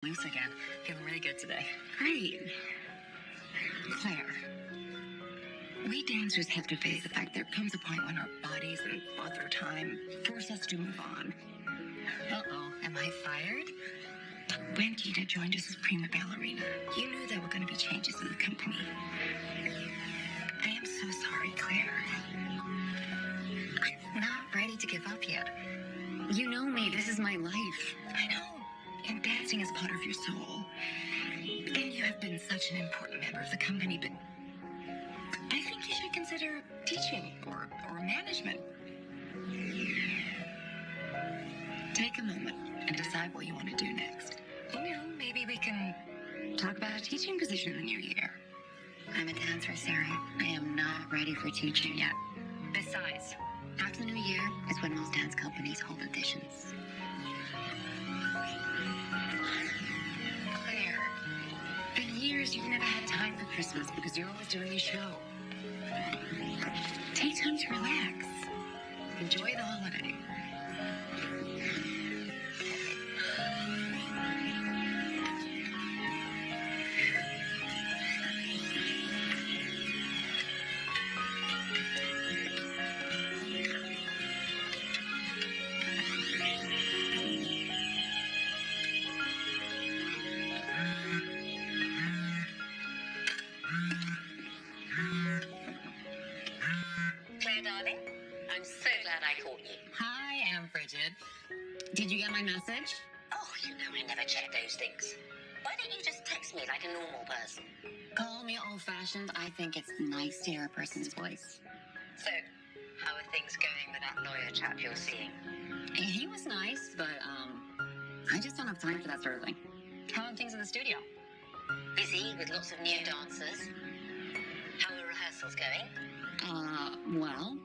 Loose again. Feeling really good today. Great. Claire, we dancers have to face the fact there comes a point when our bodies and father time force us to move on. Uh-oh. Am I fired? When Gita joined us as prima ballerina, you knew there were going to be changes in the company. I am so sorry, Claire. I'm not ready to give up yet. You know me. This is my life. I know. And dancing is part of your soul. And you have been such an important member of the company, but I think you should consider teaching or management. Take a moment and decide what you want to do next. You know, maybe we can... Talk about a teaching position in the new year. I'm a dancer, Sarah. I am not ready for teaching yet. Besides, After the new year is when most dance companies hold auditions. Claire, For years, you've never had time for Christmas because you're always doing a show. Take time to relax. Enjoy the holiday. Claire, darling, I'm so glad I caught you. Hi, Aunt Bridget. Did you get my message? Oh, you know I never check those things. Why don't you just text me like a normal person? Call me old-fashioned. I think it's nice to hear a person's voice. So, how are things going with that lawyer chap you're seeing? He was nice, but, I just don't have time for that sort of thing. how are things in the studio? Busy with lots of new dancers? How are rehearsals going? Well,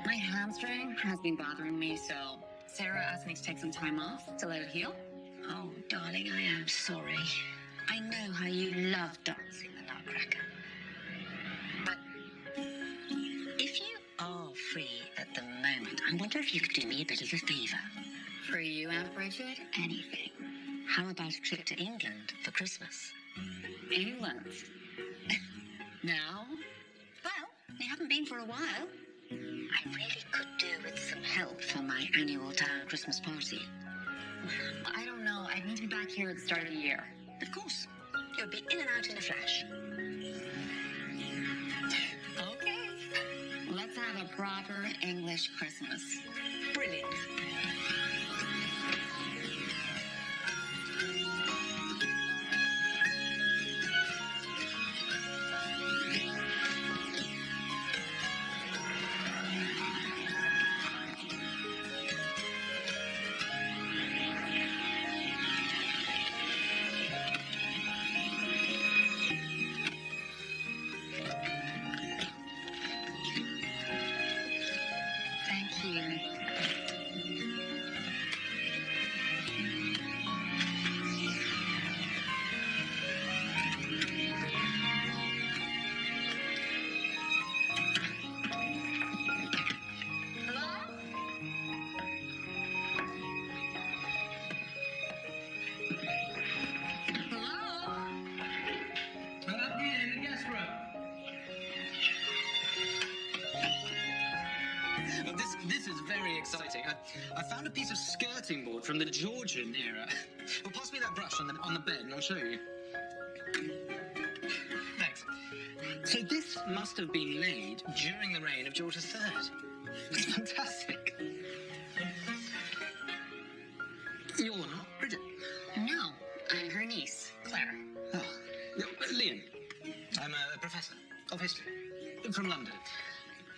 my hamstring has been bothering me, so Sarah asked me to take some time off to let it heal. Oh, darling, I am sorry. I know how you love dancing the Nutcracker. But if you are free at the moment, I wonder if you could do me a bit of a favour. For you, Aunt Bridget, anything. How about a trip to England for Christmas? England. Now? Well, we haven't been for a while. I really could do with some help for my annual town Christmas party. I don't know. I need to be back here at the start of the year. Of course, you'll be in and out in a flash. Okay. Let's have a proper English Christmas. Brilliant. Thank you. Come up here in the guest room. Oh, this is very exciting. I found a piece of skirting board from the Georgian era. Well, pass me that brush on the bed and I'll show you. Thanks. So this must have been made during the reign of George III. It's fantastic. You're not Bridget. No, I'm her niece, Claire. Oh, yeah, Liam. I'm a professor of history from London.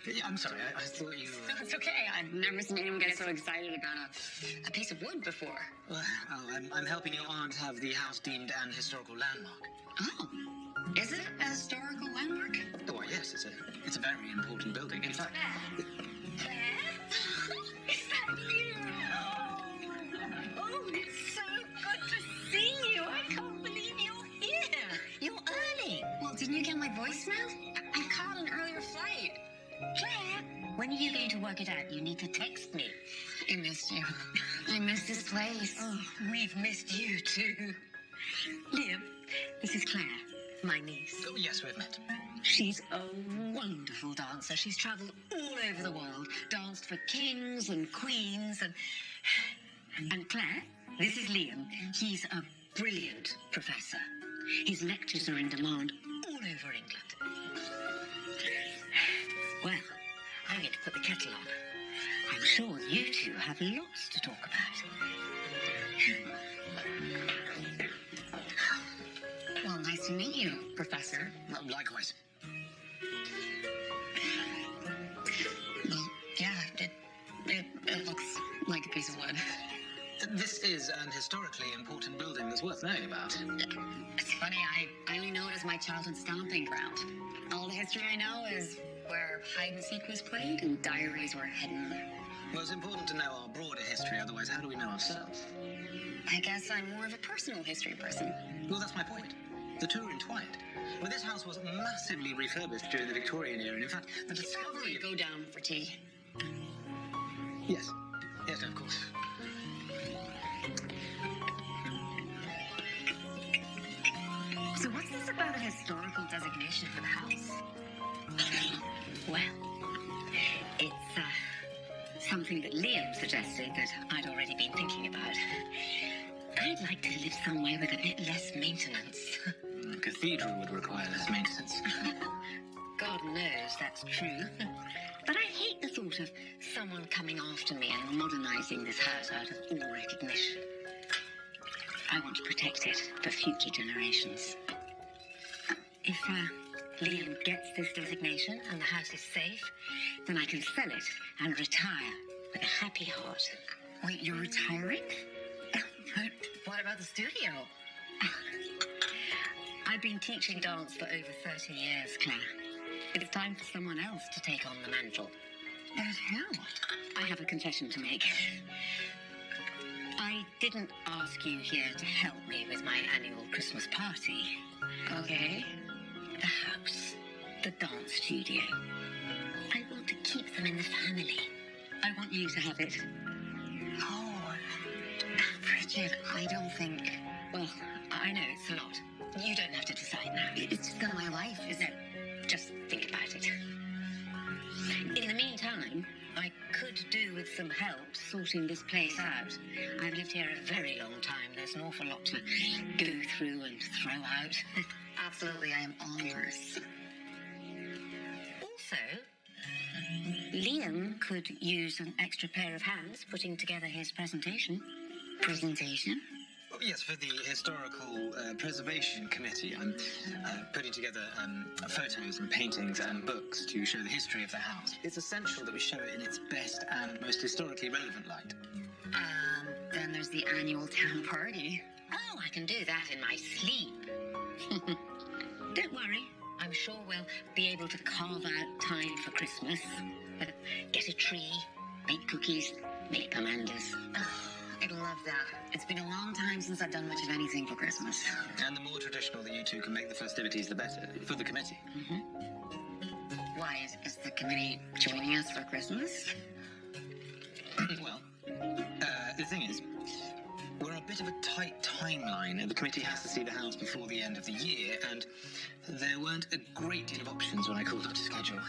Yeah, I'm sorry, I thought you were... It's okay. I've never seen anyone get so excited about a piece of wood before. Well, I'm helping your aunt have the house deemed an historical landmark. Oh, is it a historical landmark? Oh, why, yes, it's a very important building. In fact, Claire? Is that you? Oh, it's so good to see you. I can't believe you're here. You're early. Well, didn't you get my voicemail? I caught an earlier flight. Claire, when are you going to work it out? You need to text me. I missed you. I missed this place. Oh, we've missed you too. Liam, this is Claire, my niece. Oh, yes, we've met. She's a wonderful dancer. She's travelled all over the world, danced for kings and queens and Claire, this is Liam. He's a brilliant professor. His lectures are in demand all over England. Well, I'm going to put the kettle on. I'm sure you two have lots to talk about. Well, nice to meet you, Professor. Likewise. Well, yeah, it looks like a piece of wood. This is an historically important building that's worth knowing about. It's funny, I only know it as my childhood stomping ground. All the history I know is where hide and seek was played and diaries were hidden. Well, it's important to know our broader history, otherwise how do we know ourselves? I guess I'm more of a personal history person. Well, that's my point. The two are entwined. Well, this house was massively refurbished during the Victorian era, and in fact, the discovery... Go down for tea. Yes. Yes, of course. So what's this about a historical designation for the house? Well, it's something that Liam suggested that I'd already been thinking about. I'd like to live somewhere with a bit less maintenance. A cathedral would require less maintenance. God knows that's true. But I hate the thought of someone coming after me and modernizing this house out of all recognition. I want to protect it for future generations. If Liam gets this designation and the house is safe, then I can sell it and retire with a happy heart. Wait, you're retiring? But what about the studio? I've been teaching dance for over 30 years, Claire. It's time for someone else to take on the mantle. But who? I have a confession to make. I didn't ask you here to help me with my annual Christmas party. Okay. The house, the dance studio. I want to keep them in the family. I want you to have it. Oh, Bridget, I don't think... Well, I know it's a lot. You don't have to decide now. It's still my life, isn't it? Just think about it. In the meantime, I could do with some help sorting this place out. I've lived here a very long time. There's an awful lot to go through and throw out. Absolutely, I am all yours. Also, Liam could use an extra pair of hands putting together his presentation. Presentation? Oh, yes, for the Historical Preservation Committee, I'm putting together photos and paintings and books to show the history of the house. It's essential that we show it in its best and most historically relevant light. Then there's the annual town party. Oh, I can do that in my sleep. Don't worry. I'm sure we'll be able to carve out time for Christmas. Get a tree, make cookies, make pomandas. I'd love that. It's been a long time since I've done much of anything for Christmas. And the more traditional that you two can make the festivities, the better, for the committee. Why, is the committee joining us for Christmas? Well, the thing is, we're on a bit of a tight timeline. The committee has to see the house before the end of the year, and there weren't a great deal of options when I called up to schedule.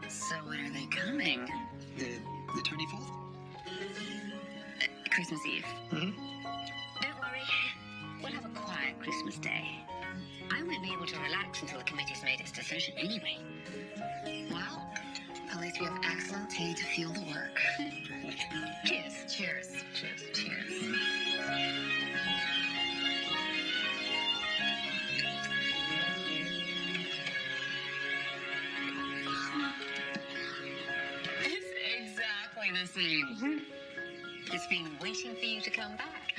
So when are they coming? The 24th? Christmas Eve. Don't worry. We'll have a quiet Christmas day. I won't be able to relax until the committee's made its decision anyway. Well, at least we have excellent tea to fuel the work. Cheers. Cheers. Cheers. Cheers. It's exactly the same. It's been waiting for you to come back.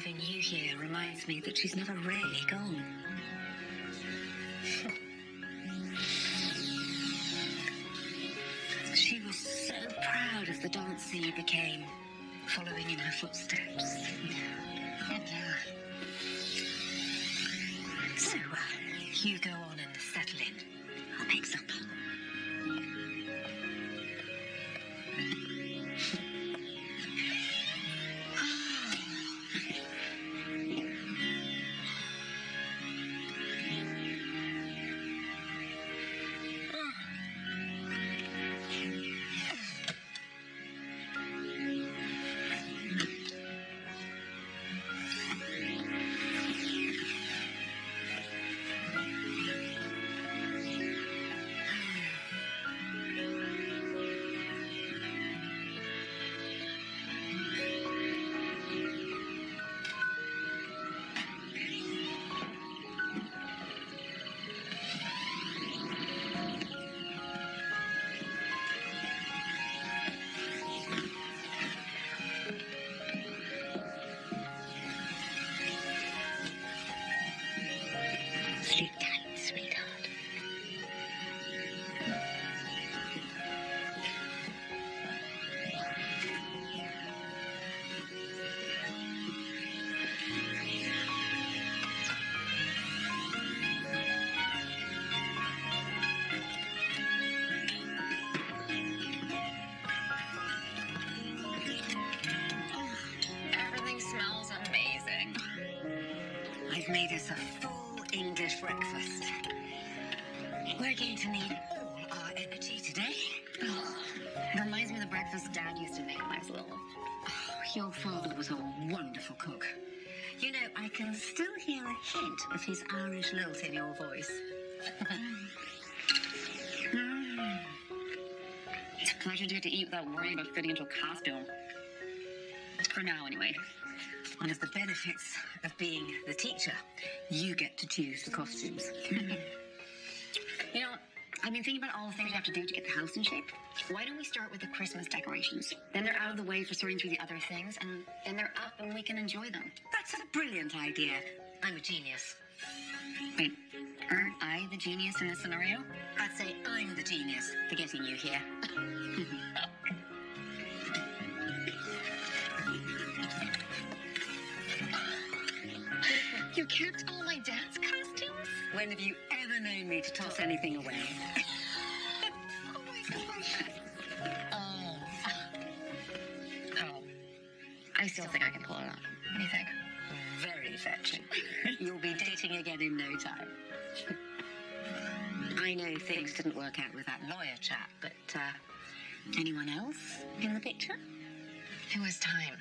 having you here reminds me that she's never really gone. She was so proud of the dancer you became, following in her footsteps. So, you go on and settle in. I'll make supper. Sleep tight, sweetheart. Everything smells amazing. I've made us a full English breakfast. We're going to need all our energy today. It reminds me of the breakfast Dad used to make when I was little. Your father was a wonderful cook. You know, I can still hear a hint of his Irish lilt in your voice. It's a pleasure to get to eat without worrying about fitting into a costume. For now, anyway. One of the benefits of being the teacher, you get to choose the costumes. You know, I've been thinking about all the things you have to do to get the house in shape. Why don't we start with the Christmas decorations? Then they're out of the way for sorting through the other things, and then they're up and we can enjoy them. That's a brilliant idea. I'm a genius. Wait, aren't I the genius in this scenario? I'd say I'm the genius for getting you here. You kept all my dance costumes? When have you ever known me to toss anything away? Oh my gosh. Oh. I still think I can pull it off. What do you think? Very fetching. You'll be dating again in no time. I know things didn't work out with that lawyer chap, but anyone else in the picture? It was time.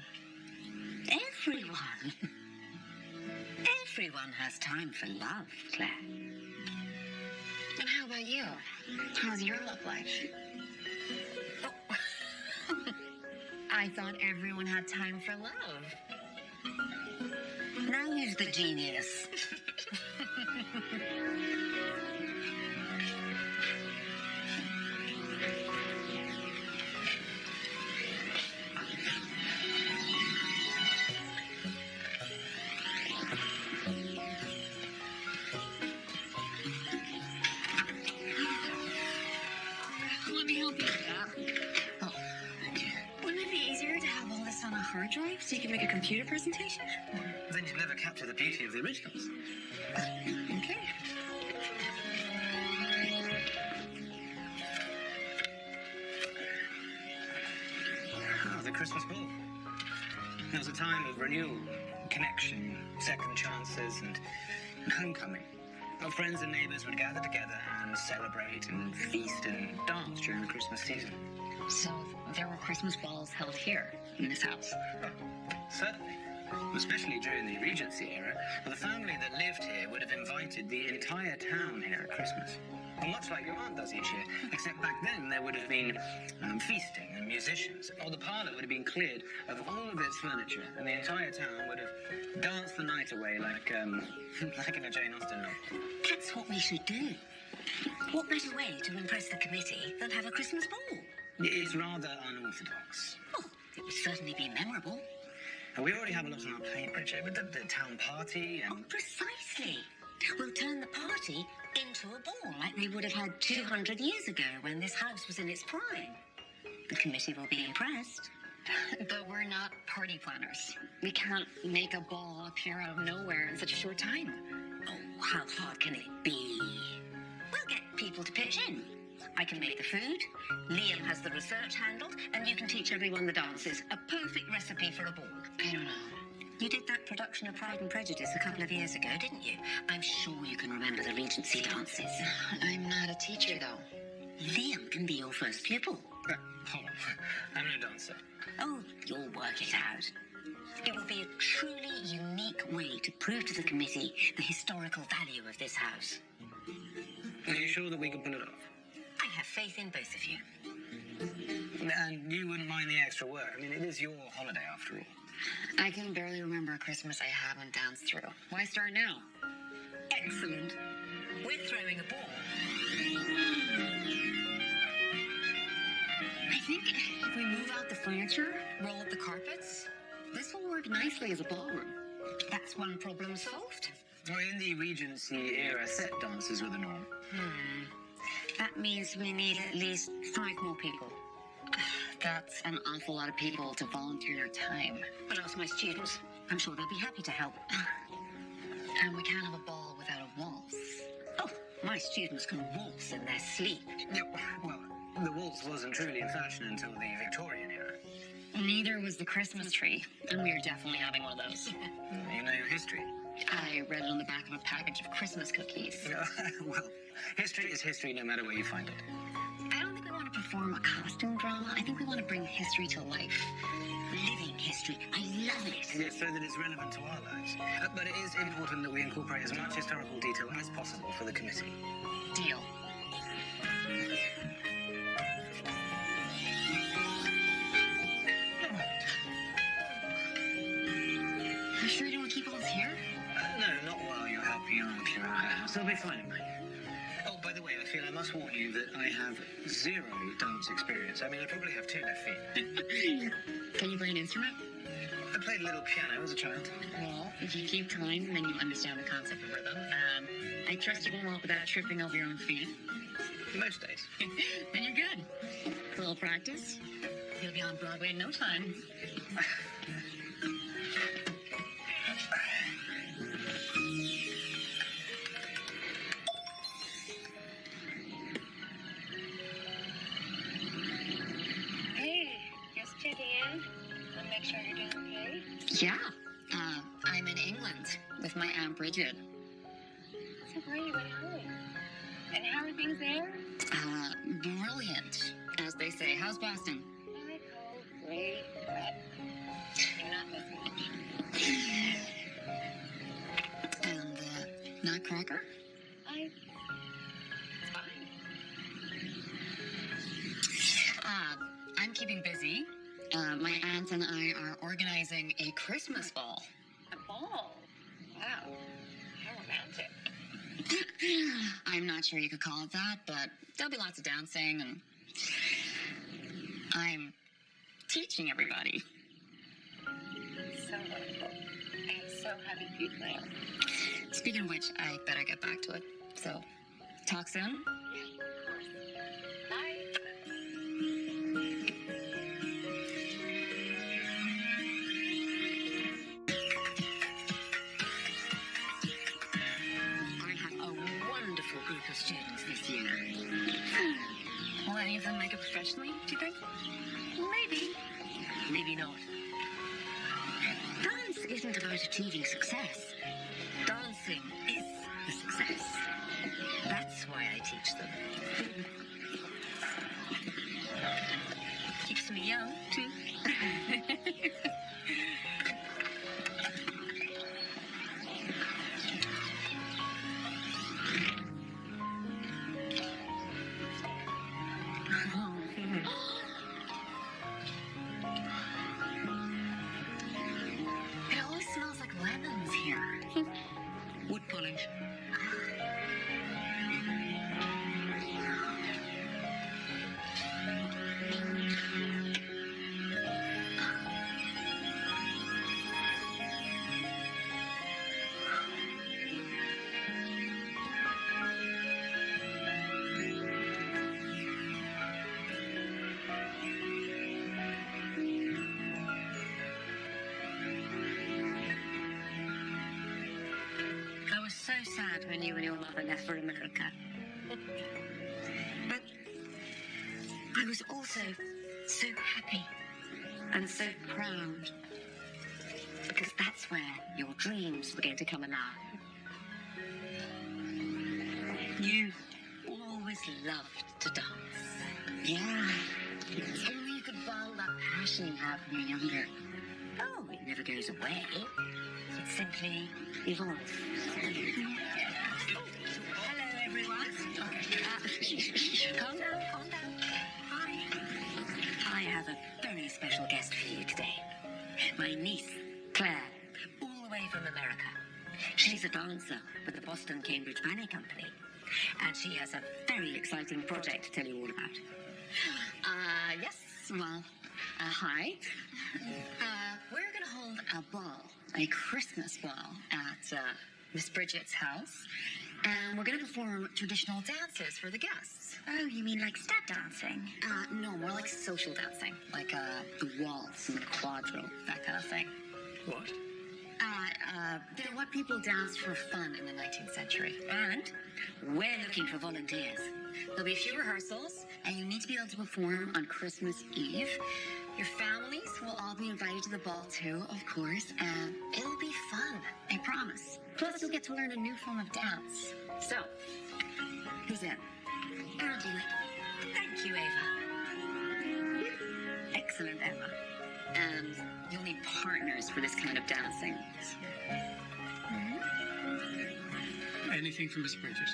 Everyone. Everyone has time for love, Claire. And how about you? How's your love life? I thought everyone had time for love. Now who's the genius? Let me help you with that. Oh, thank you. Wouldn't it be easier to have all this on a hard drive so you can make a computer presentation? Then you'd never capture the beauty of the originals. Okay. Oh, the Christmas ball. It was a time of renewal, connection, second chances, and homecoming. Our friends and neighbours would gather together and celebrate and feast and dance during the Christmas season. So there were Christmas balls held here in this house. Oh, certainly. Especially during the Regency era, the family that lived here would have invited the entire town here at Christmas. Well, much like your aunt does each year, except back then there would have been feasting and musicians. Or the parlour would have been cleared of all of its furniture, and the entire town would have danced the night away like like in a Jane Austen novel. That's what we should do. What better way to impress the committee than have a Christmas ball? It's rather unorthodox. Oh, it would certainly be memorable. And we already have a lot on our plate, Bridget, with the town party and... Oh, precisely. We'll turn the party into a ball like they would have had 200 years ago when this house was in its prime. The committee will be impressed. But we're not party planners. We can't make a ball appear out of nowhere in such a short time. Oh, how hard can it be? We'll get people to pitch in. I can make the food, Liam has the research handled, and you can teach everyone the dances. A perfect recipe for a ball. I don't know. You did that production of Pride and Prejudice a couple of years ago, didn't you? I'm sure you can remember the Regency dances. I'm not a teacher, though. Liam can be your first pupil. Hold on. I'm no dancer. Oh, you'll work it out. It will be a truly unique way to prove to the committee the historical value of this house. Are you sure that we can pull it off? I have faith in both of you. And you wouldn't mind the extra work. I mean, it is your holiday after all. I can barely remember a Christmas I haven't danced through. Why start now? Excellent. We're throwing a ball. I think if we move out the furniture, roll up the carpets, this will work nicely as a ballroom. That's one problem solved. Well, in the Regency era, set dances were the norm. That means we need at least 5 more people. That's an awful lot of people to volunteer their time. But ask my students. I'm sure they'll be happy to help. And we can't have a ball without a waltz. Oh, my students can waltz in their sleep. Yeah, well, the waltz wasn't truly in fashion until the Victorian era. Neither was the Christmas tree, and we are definitely having one of those. You know your history. I read it on the back of a package of Christmas cookies. Well, history is history no matter where you find it. I don't think we want to perform a costume drama. I think we want to bring history to life. Living history. I love it. Yes, so that it's relevant to our lives. But it is important that we incorporate as much historical detail as possible for the committee. Deal. You sure you don't want to keep all this here? No, not while you're helping Aunt clear out her house. They'll be fine, mate. Oh, by the way, I feel I must warn you that I have 0 dance experience. I mean, I probably have 2 left feet. Can you play an instrument? I played a little piano as a child. Well, if you keep time, then you understand the concept of rhythm. I trust you can walk without tripping over your own feet. Most days. Then you're good. A little practice, you'll be on Broadway in no time. Hey, just checking in. Want to make sure you're doing okay? Yeah. I'm in England with my Aunt Bridget. So great, you went home. And how are things there? Brilliant, as they say. How's Boston? I know, great, but you're not missing much. And the Nutcracker? It's fine. I'm keeping busy. My aunt and I are organizing a Christmas ball. A ball. Wow. How romantic. I'm not sure you could call it that, but there'll be lots of dancing, and I'm teaching everybody. So wonderful. I am so happy for you, Claire. Speaking of which, I better get back to it. So, talk soon. Yeah, of course. Bye. I have a wonderful group of students this year. Will any of them make it professionally, do you think? Maybe. Maybe not. Dance isn't about achieving success. Dancing is the success. That's why I teach them. Keeps me young, too. It always smells like lemons here. Wood polish. I was so sad when you and your mother left for America. But I was also so happy and so proud. Because that's where your dreams were going to come alive. You always loved to dance. Yeah. If only you could bottle that passion you had when you were younger. Oh, it never goes away. It simply evolves. Hello, everyone. Calm down, calm down. Hi. I have a very special guest for you today. My niece, Claire, all the way from America. She's a dancer with the Boston Cambridge Ballet Company. And she has a very exciting project to tell you all about. Yes. Well, hi. We're going to hold a ball, a Christmas ball, at Miss Bridget's house. And we're going to perform traditional dances for the guests. Oh, you mean like step dancing? No, more like social dancing. Like the waltz and the quadrille, that kind of thing. What? They're what people danced for fun in the 19th century. And we're looking for volunteers. There'll be a few rehearsals, and you need to be able to perform on Christmas Eve. Your families will all be invited to the ball too, of course, and it'll be fun, I promise. Plus, you'll get to learn a new form of dance. So, who's in? I'll do it. Thank you, Ava. Excellent, Emma. And you'll need partners for this kind of dancing. Anything from Miss Bridget?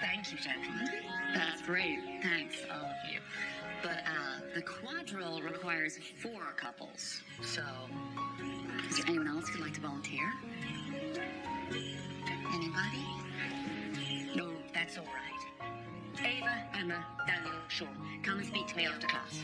Thank you, gentlemen. That's great. Thanks, all of you. But the quadrille requires 4 couples. So, is there anyone else who'd like to volunteer? Anybody? No, that's all right. Ava, Emma, Daniel, Sean, come and speak to me after class.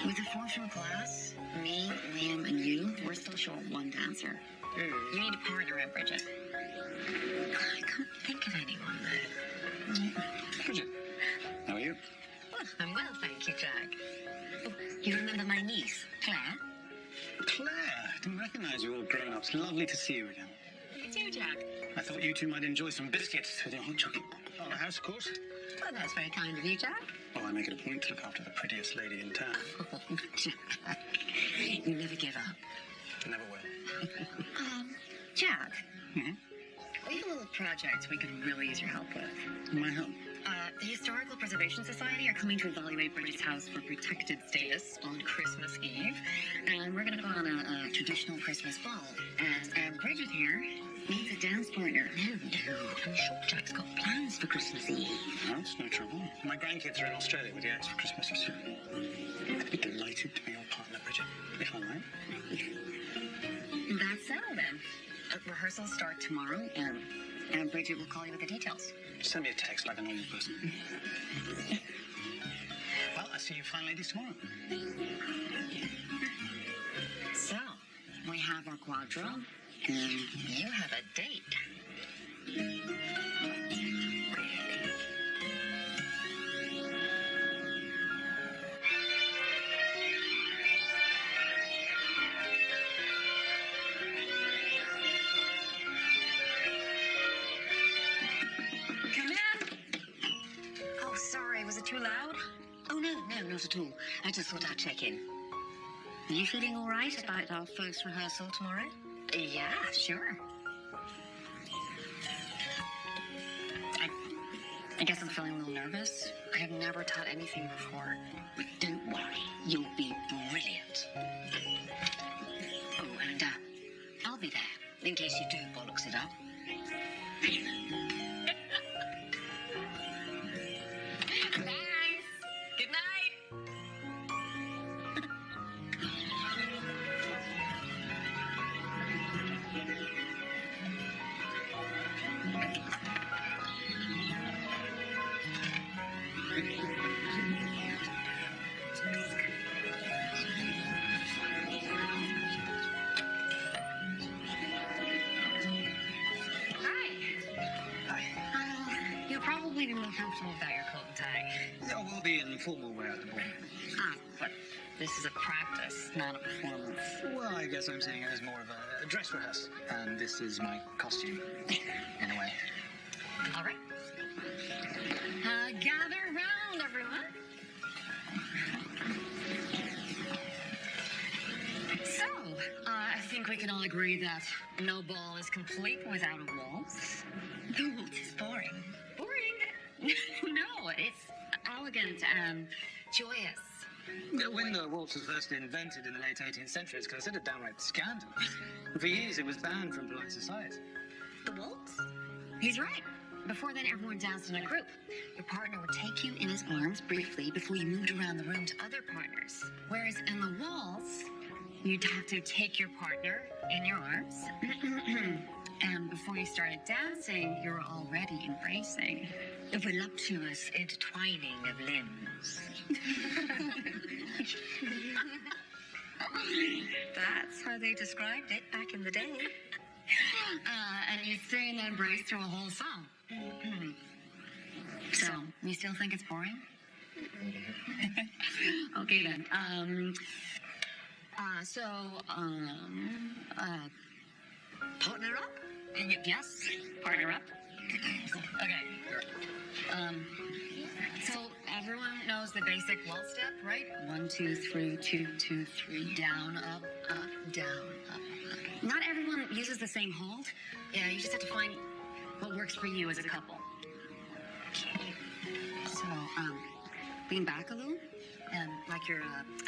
With the 4 from class, me, Liam, and you, we're still short 1 dancer. You need a partner at Bridget. I can't think of anyone, though. Bridget, how are you? Well, I'm well, thank you, Jack. Oh, you remember my niece, Claire? Claire, I didn't recognize you all grown ups. Lovely to see you again. It's you, Jack. I thought you two might enjoy some biscuits with your hot chocolate. Oh, the house, of course. Well, that's very kind of you, Jack. Well, I make it a point to look after the prettiest lady in town. Oh, Jack. You never give up. Never will. Jack, Mm-hmm. we have a little project we could really use your help with. My help? The Historical Preservation Society are coming to evaluate Bridget's house for protected status on Christmas Eve. And we're going to go on a traditional Christmas ball. And Bridget here needs a dance partner. No. I'm sure Jack's got plans for Christmas Eve. No, it's no trouble. My grandkids are in Australia with the Axe for Christmas this year. I'd be delighted to be your partner, Bridget, if I might. That's settled then. Rehearsals start tomorrow, and Bridget will call you with the details. Send me a text like a normal person. Well, I see you fine ladies tomorrow. So, we have our quadrille, and you have a date. Come in. Oh, sorry, was it too loud? Oh, no, not at all. I just thought I'd check in. Are you feeling all right about our first rehearsal tomorrow? Yeah, sure. I guess I'm feeling a little nervous. I have never taught anything before. But don't worry, you'll be brilliant. Oh, and I'll be there in case you do bollocks it up. Thanks. Good night. Hi. maybe more comfortable without your coat and tie. Yeah, we'll be in formal wear at the ball. Ah, but this is a practice, not a performance. Well, I guess I'm seeing it as more of a dress rehearsal. And this is my costume, in a way. All right. Gather round, everyone. So, I think we can all agree that no ball is complete without a waltz. The waltz is boring. Boring? No, it's elegant and joyous. When the waltz was first invented in the late 18th century, it's considered downright scandalous. For years, it was banned from polite society. The waltz? He's right. Before then, everyone danced in a group. Your partner would take you in his arms briefly before you moved around the room to other partners. Whereas in the waltz, you'd have to take your partner in your arms. And before you started dancing, you were already embracing. A voluptuous intertwining of limbs. That's how they described it back in the day. And you'd stay in that embrace through a whole song. So, you still think it's boring? Okay then. Partner up? Yes, partner up. Okay. So everyone knows the basic waltz step, right? 1, 2, 3, 2, 2, 3, down, up, down, up. Not everyone uses the same hold. Yeah, you just have to find what works for you as a couple. So, lean back a little, and like you're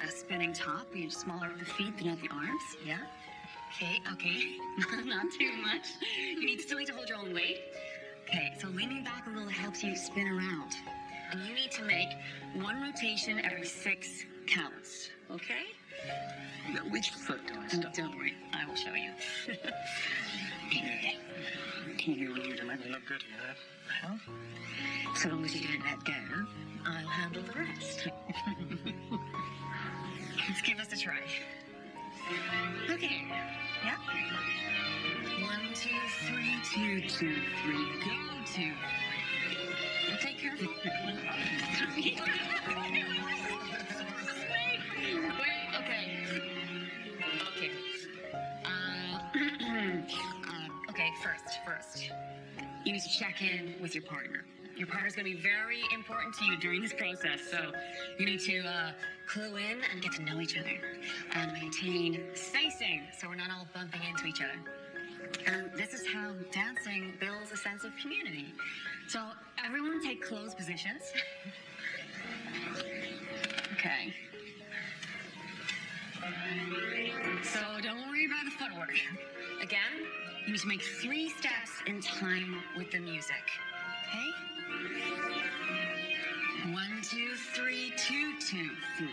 a spinning top, you smaller at the feet than at the arms. Yeah. Okay. Not too much. You still need to hold your own weight. Okay, so leaning back a little helps you spin around. And you need to make one rotation every 6 counts. Okay? Now, which foot do I stop? Don't worry, I will show you. You want you to make me look good, you know? Well, so long as you don't let go, I'll handle the rest. Let's give this a try. Okay. Yeah? 1, 2, 3, 2, 2, 3, go 2. Okay, careful. Wait, okay. Okay, first. You need to check in with your partner. Your partner's going to be very important to you during this process, so you need to clue in and get to know each other and maintain spacing so we're not all bumping into each other. And this is how dancing builds a sense of community. So everyone take closed positions. Okay. So don't worry about the footwork. Again, you need to make 3 steps in time with the music. Okay? 1, 2, 3, 2, 2, 3.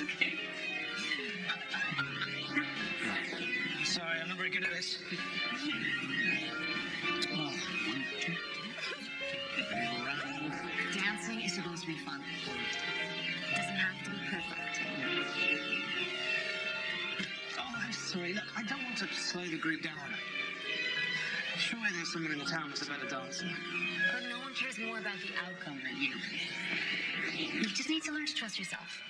Okay. Sorry, I'm not very good at this. Dancing is supposed to be fun. It doesn't have to be perfect. Oh, I'm sorry. Look, I don't want to slow the group down. Surely there's someone in the town that's a better dancer. But no one cares more about the outcome than you. You just need to learn to trust yourself.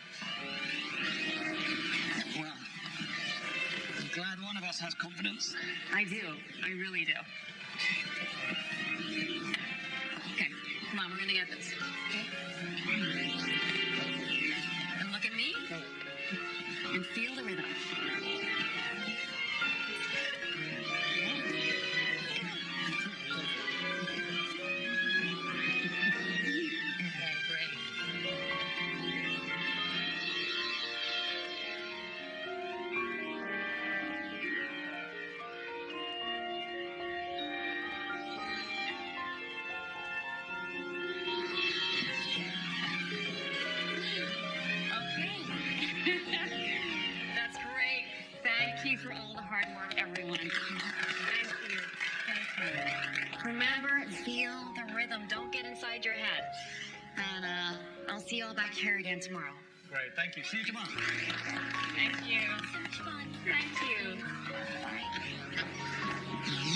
Well, I'm glad one of us has confidence. I do. I really do. Okay, come on, we're gonna get this. Okay? And look at me. And feel the rhythm. Okay, great. Okay. That's great. Thank you for all the hard work, everyone. Thank you. Remember, feel the rhythm. Don't get inside your head. And I'll see you all back here again tomorrow. Great, thank you. See you tomorrow. Thank you. So much fun. Thank you.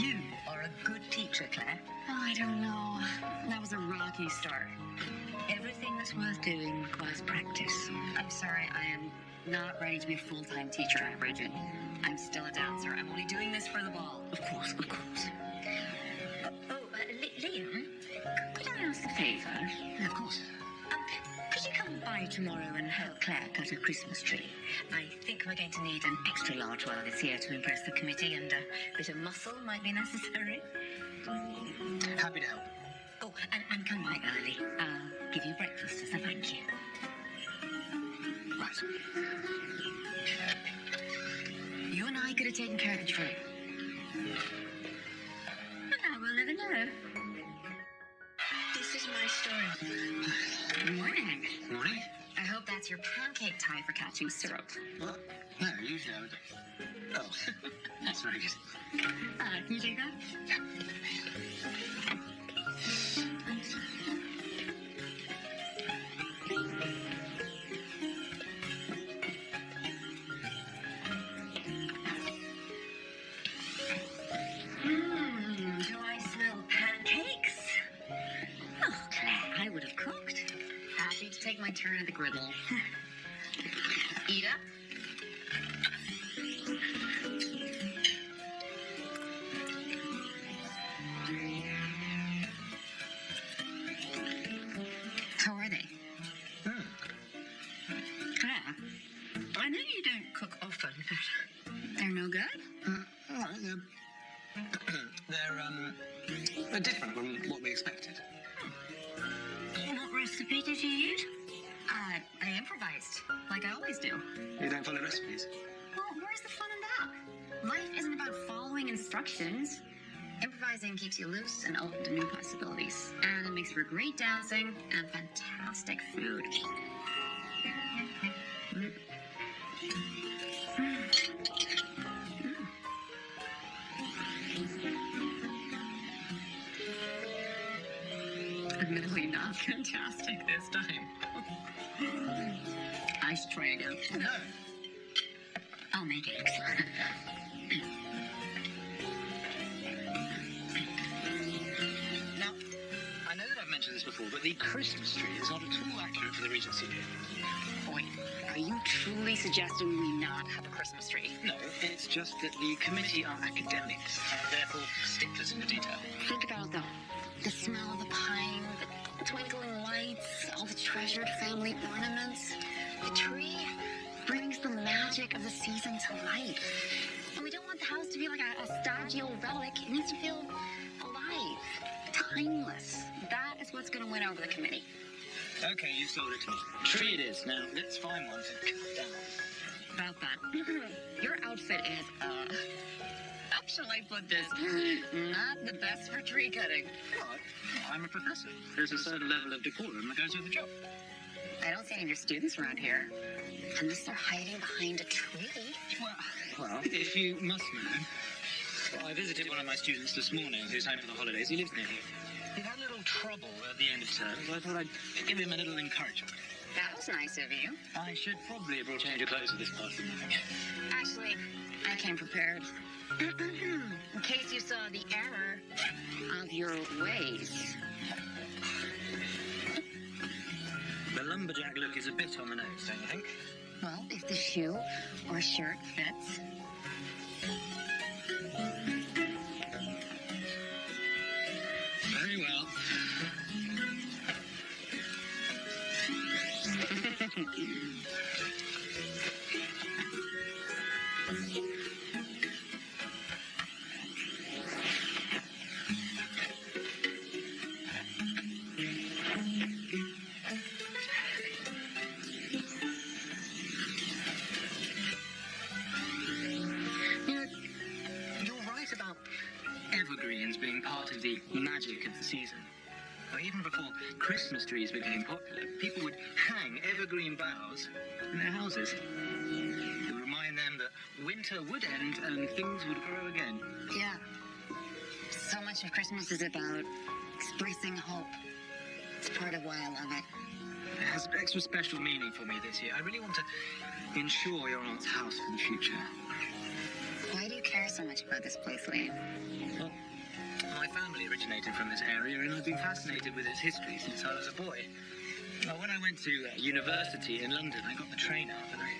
You are a good teacher, Claire. Oh, I don't know. That was a rocky start. Everything that's worth doing requires practice. I'm sorry, I am not ready to be a full-time teacher, Bridget. I'm still a dancer. I'm only doing this for the ball. Of course, of course. Liam, could I ask a favour? Yeah, of course. Could you come by tomorrow and help Claire cut her Christmas tree? I think we're going to need an extra large one this year to impress the committee, and a bit of muscle might be necessary. Happy to help. Oh, and come by early. I'll give you breakfast as a thank you. Right. You and I could have taken care of the tree. And I will never know. This is my story. Morning. Morning. I hope that's your pancake tie for catching syrup. What? No, usually I would... Oh, that's very good. Can you take that? Do I smell pancakes? Oh, Claire, I would have cooked. Happy to take my turn at the griddle. Eat up. How are they? Claire, I know you don't cook often, but They're no good? All right, they're different from what we expected. what recipe did you use? I improvised, like I always do. You don't follow recipes? Well, where's the fun in that? Life isn't about following instructions. Improvising keeps you loose and open to new possibilities. And it makes for great dancing and fantastic food. Admittedly not fantastic this time. I should try again. No. I'll make it. Now, I know that I've mentioned this before, but the Christmas tree is not at all accurate for the Regency Day. Wait, are you truly suggesting we not have a Christmas tree? No, it's just that the committee are academics, therefore sticklers in the detail. Think about it though. The smell of the pine, the twinkling lights, all the treasured family ornaments. The tree brings the magic of the season to life. And we don't want the house to be like a stagio relic. It needs to feel alive, timeless. That is what's going to win over the committee. Okay, you sold it to me. Tree it is. Now, let's find one to cut down. About that, your outfit is, how shall I put this? Not the best for tree cutting. What? I'm a professor. There's a certain level of decorum that goes with the job. I don't see any of your students around here. Unless they're hiding behind a tree. Well, if you must know, I visited one of my students this morning who's home for the holidays. He lives near here. He had a little trouble at the end of term, so I thought I'd give him a little encouragement. That was nice of you. I should probably have brought change of clothes for this part of the night. Actually, I came prepared. In case you saw the error of your ways. The lumberjack look is a bit on the nose, don't you think? Well, if the shoe or shirt fits. Very well. You're right about evergreens being part of the magic of the season. Well, even before Christmas trees became popular, people would hang evergreen boughs in their houses to remind them that winter would end and things would grow again. Yeah. So much of Christmas is about expressing hope. It's part of why I love it. has extra special meaning for me this year. I really want to insure your aunt's house for the future. Why do you care so much about this place, Liam? Well, my family originated from this area, and I've been fascinated with its history since I was a boy. Well, when I went to university in London, I got the train up, and I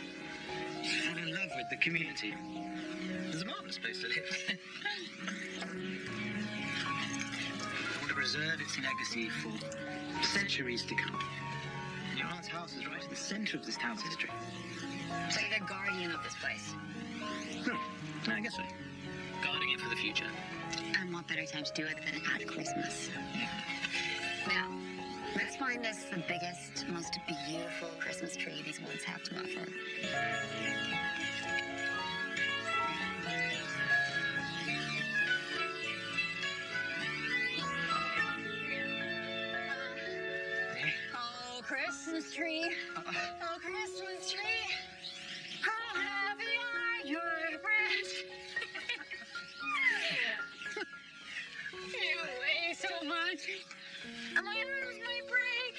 fell in love with the community. It's a marvellous place to live. I want to preserve its legacy for centuries to come. Your aunt's house is right at the centre of this town's history. So you're the guardian of this place. I guess so. Guarding it for the future. And what better time to do it than at Christmas? Now, let's find us the biggest, most beautiful Christmas tree these woods have to offer. Oh, Christmas tree. Oh, Christmas tree. How happy are your friends? You weigh so much. My arms might break.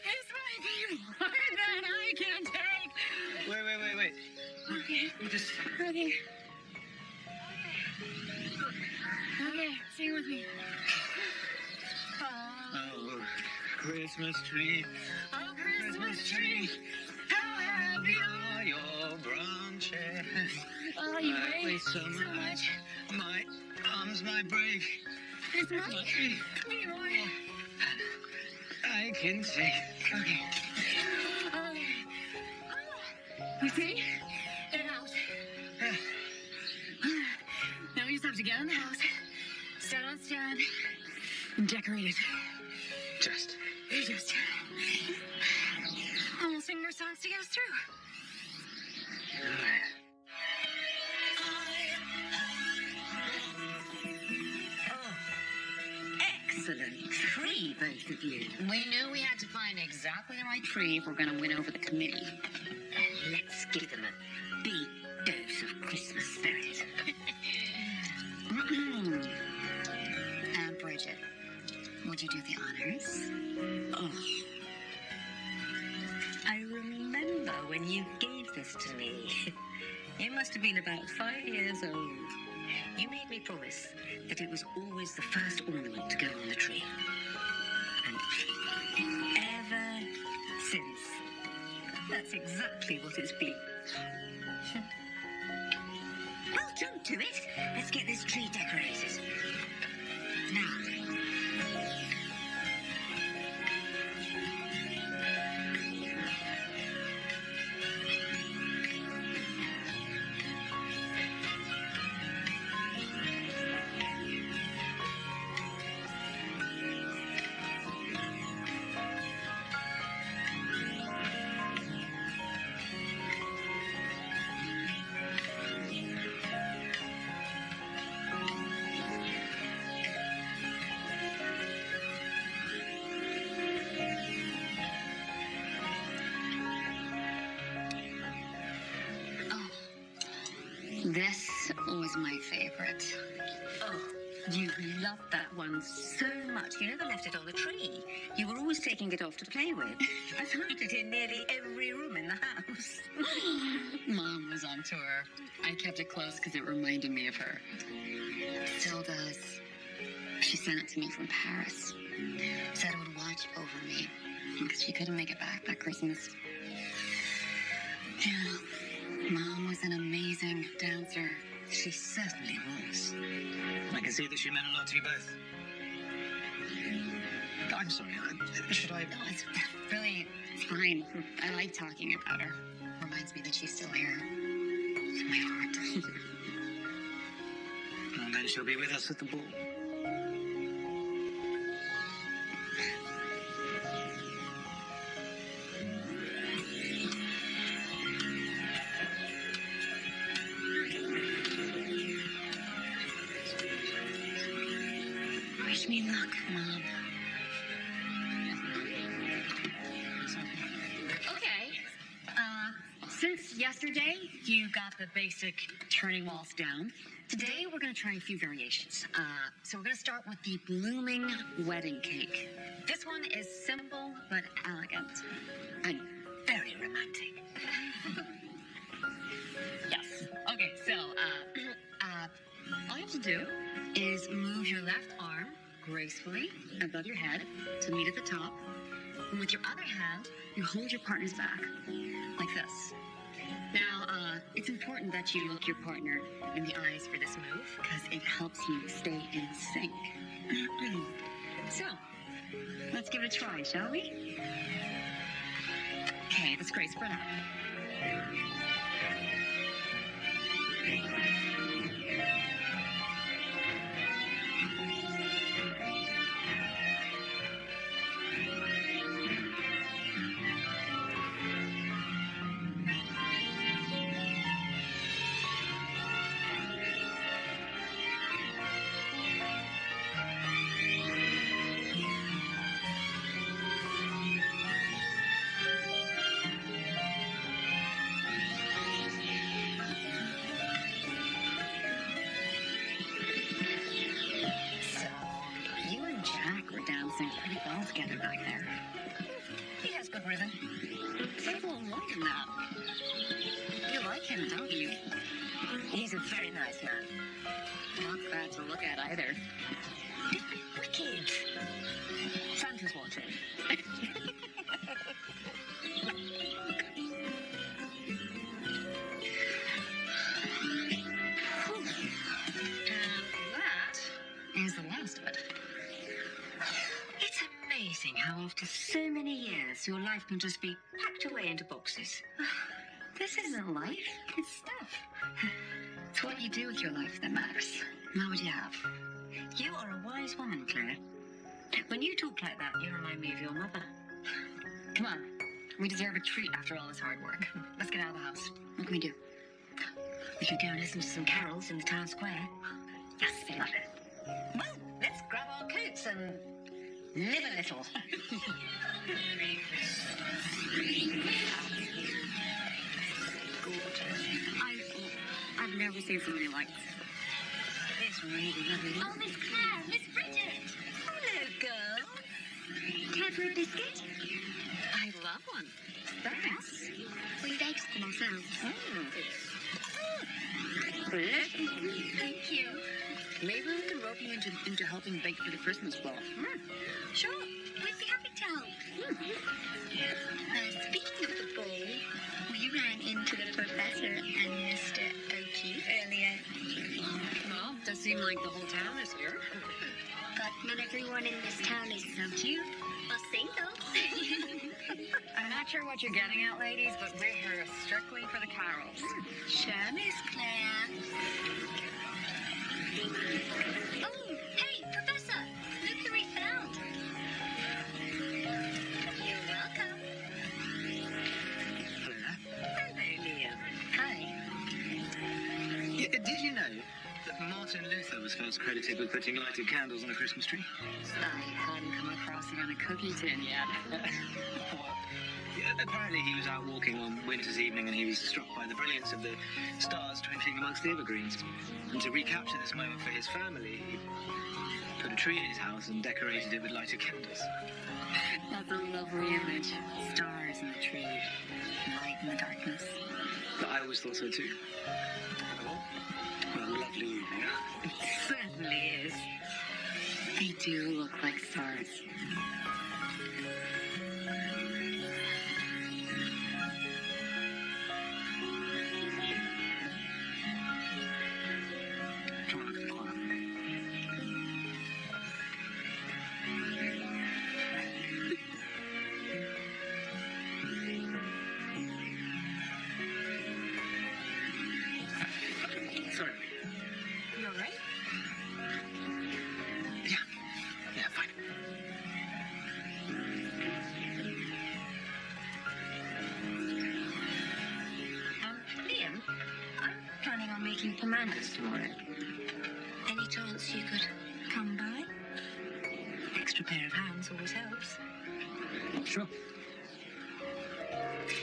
This might be more than I can take. Wait. Okay. You just... Okay. Okay, sing with me. Oh, Christmas tree. Oh, Christmas tree. How happy are your branches? Oh, you I weigh so much. My arms might break. This might be more. I can take. Okay. Okay. You see? Get out. Now we just have to get in the house, stand on stand, and decorate it. Just. And we'll sing more songs to get us through. All right. Excellent tree, both of you. We knew we had to find exactly the right tree if we're going to win over the committee. Let's give them a big dose of Christmas spirit. And Bridget, would you do the honors? Oh. I remember when you gave this to me. You must have been about 5 years old. You made me promise that it was always the first ornament to go on the tree. And ever since, that's exactly what it's been. Well, jump to it. Let's get this tree decorated. Now. This was my favorite. Oh, you loved that one so much. You never left it on the tree. You were always taking it off to play with. I found it in nearly every room in the house. Mom was on tour. I kept it close because it reminded me of her. Still does. She sent it to me from Paris. Said it would watch over me because she couldn't make it back that Christmas. Yeah, Mom was an amazing dancer. She certainly was. I can see that she meant a lot to you both. I'm sorry. Should I... No, it's fine. I like talking about her. Reminds me that she's still here. In my heart. And then she'll be with us at the ball. Wish me luck, Mom. Okay. Since yesterday, you got the basic turning waltz down. Today, we're going to try a few variations. So we're going to start with the blooming wedding cake. This one is simple but elegant. And very romantic. Yes. Okay, so all you have to do is move your left arm gracefully above your head to meet at the top. And with your other hand, you hold your partner's back, like this. Now, it's important that you look your partner in the eyes for this move, because it helps you stay in sync. So, let's give it a try, shall we? Okay, that's great. Spread out. Pretty well together back there. He has good rhythm. There's a little more than that. You like him, don't you? He's a very nice man. Not bad to look at either. Wicked. Santa's watching. That is the last of it. It's amazing how after so many years your life can just be packed away into boxes. This isn't life, it's stuff. It's what you do with your life that matters, not what you have. You are a wise woman, Claire. When you talk like that, you remind me of your mother. Come on, we deserve a treat after all this hard work. Let's get out of the house. What can we do? We could go and listen to some carols in the town square. Yes, I love it. Well, let's grab our coats and live a little. I've never seen somebody like this. It's really lovely. Oh, Miss Claire, Miss Bridget. Hello, girl. Care for a biscuit? I love one. Thanks. We baked them ourselves. Thank you. Maybe we can rope you into helping bake for the Christmas ball. Sure, we'd be happy to help. Speaking of the ball, we ran into the professor and Mr. O'Keefe earlier. Well, does seem like the whole town is here. But not everyone in this town is so cute or single. I'm not sure what you're getting at, ladies, but we're here strictly for the carols. Sure, Miss Claire. Oh, hey, Professor! Look who we found. You're welcome. Hello there. Hello, Liam. Hi. Did you know that Martin Luther was first credited with putting lighted candles on a Christmas tree? I hadn't come across it on a cookie tin yet. Apparently he was out walking one winter's evening and he was struck by the brilliance of the stars twinkling amongst the evergreens. And to recapture this moment for his family, he put a tree in his house and decorated it with lighted candles. That's a lovely image. Stars in the tree, light in the darkness. But I always thought so too. What a lovely evening, huh? It certainly is. They do look like stars. Come on, look at the choir. Sorry. You all right? Yeah, fine. Liam, I'm planning on making pomandas tomorrow. Any chance you could come by? Extra pair of hands always helps. Sure.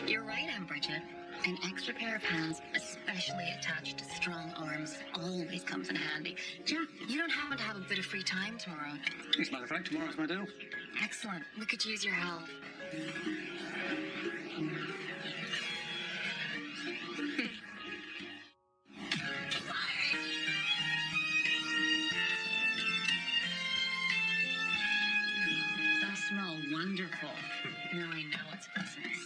You're right, Aunt Bridget. An extra pair of hands, especially attached to strong arms, always comes in handy. Jack, you don't happen to have a bit of free time tomorrow? As a matter of fact, tomorrow's my day off. Excellent. We could use your help. They smell wonderful. Now I know it's business.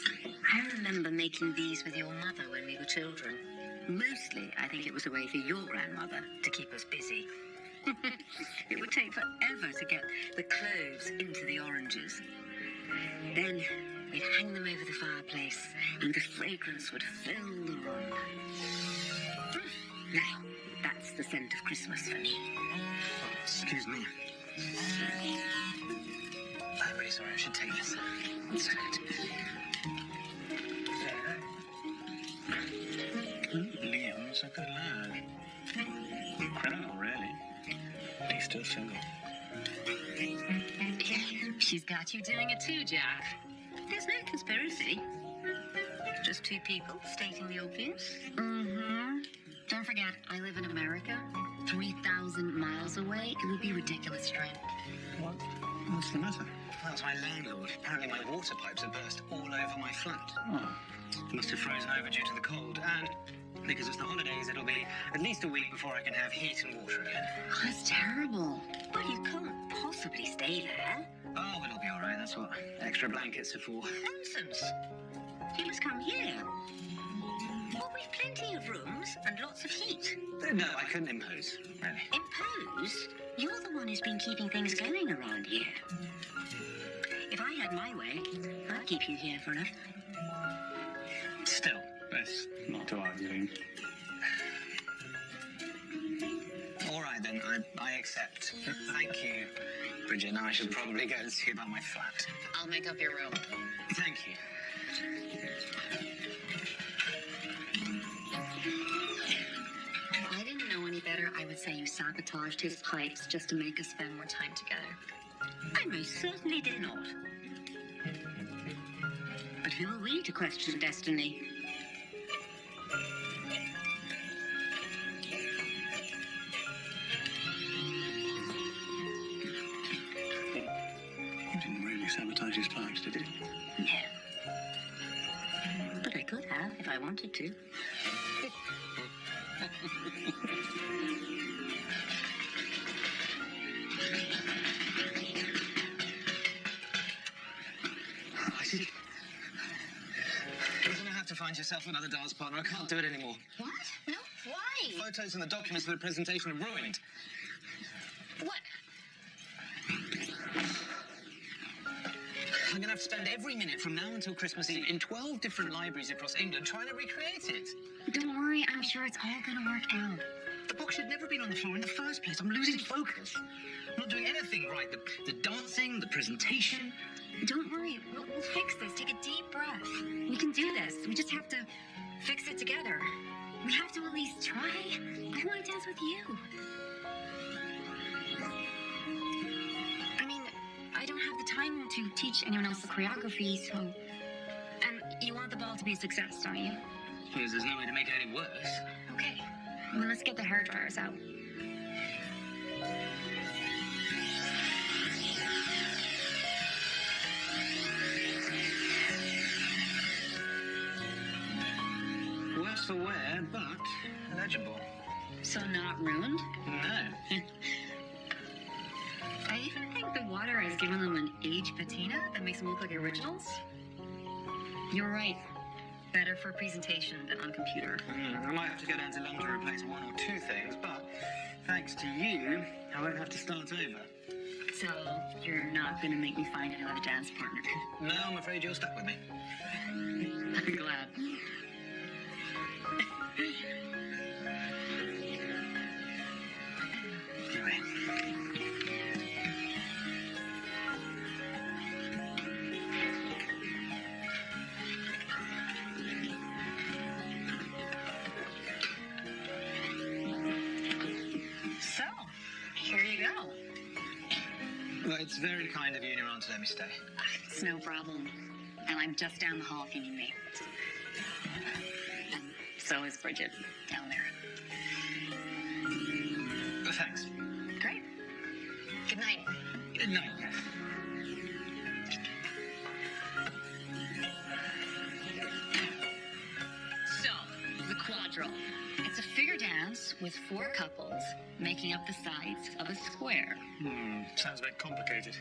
I remember making these with your mother when we were children. Mostly, I think it was a way for your grandmother to keep us busy. It would take forever to get the cloves into the oranges. Then we'd hang them over the fireplace and the fragrance would fill the room. Now, that's the scent of Christmas for me. Excuse me. I'm really sorry. I should take this. 1 second. Liam's a good lad. Criminal, really. But he's still single. She's got you doing it too, Jack. There's no conspiracy. Just two people stating the obvious. Mm-hmm. Don't forget, I live in America. 3,000 miles away. It would be ridiculous to drink. What? What's the matter? That was my landlord. Apparently my water pipes have burst all over my flat. Oh. Must have frozen over due to the cold. And because it's the holidays, it'll be at least a week before I can have heat and water again. Oh, that's terrible. Well, you can't possibly stay there. Oh, it'll be all right. That's what extra blankets are for. Nonsense. You must come here. Well, we've plenty of rooms and lots of heat. No, I couldn't impose, really. Impose? You're the one who's been keeping things going around here. If I had my way, I'd keep you here forever. Still. Best not to argue. All right, then. I accept. Thank you, Bridget. Now I should probably go and see about my flat. I'll make up your room. Thank you. If I didn't know any better, I would say you sabotaged his pipes just to make us spend more time together. I most certainly did not. But who are we to question destiny? You didn't really sabotage his pipes, did you? No. But I could have if I wanted to. I see. You're going to have to find yourself another dance partner. I can't do it anymore. What? No? Why? Photos and the documents for the presentation are ruined. What? I'm going to have to spend every minute from now until Christmas Eve in 12 different libraries across England trying to recreate it. Don't worry, I'm sure it's all gonna work out. The box should never been on the floor in the first place. I'm losing focus. I'm not doing anything right. The dancing, the presentation. Don't worry, we'll fix this. Take a deep breath. We can do this. We just have to fix it together. We have to at least try. I want to dance with you. I mean, I don't have the time to teach anyone else the choreography, so... And you want the ball to be a success, don't you? Because there's no way to make it any worse. Okay. Well, let's get the hair dryers out. Worse for wear, but legible. So not ruined? No. I even think the water has given them an age patina that makes them look like originals. You're right. Better for presentation than on computer. I might have to go down to London to replace one or two things, but thanks to you, I won't have to start over. So you're not going to make me find another dance partner? No, I'm afraid you're stuck with me. I'm glad. Anyway. So, here you go. Well, it's very kind of you and your aunt to let me stay. It's no problem. And I'm just down the hall if you need me. So is Bridget down there. Thanks. Great. Good night. Good night. So, the quadrille. It's a figure dance with 4 couples making up the sides of a square. Sounds a bit complicated.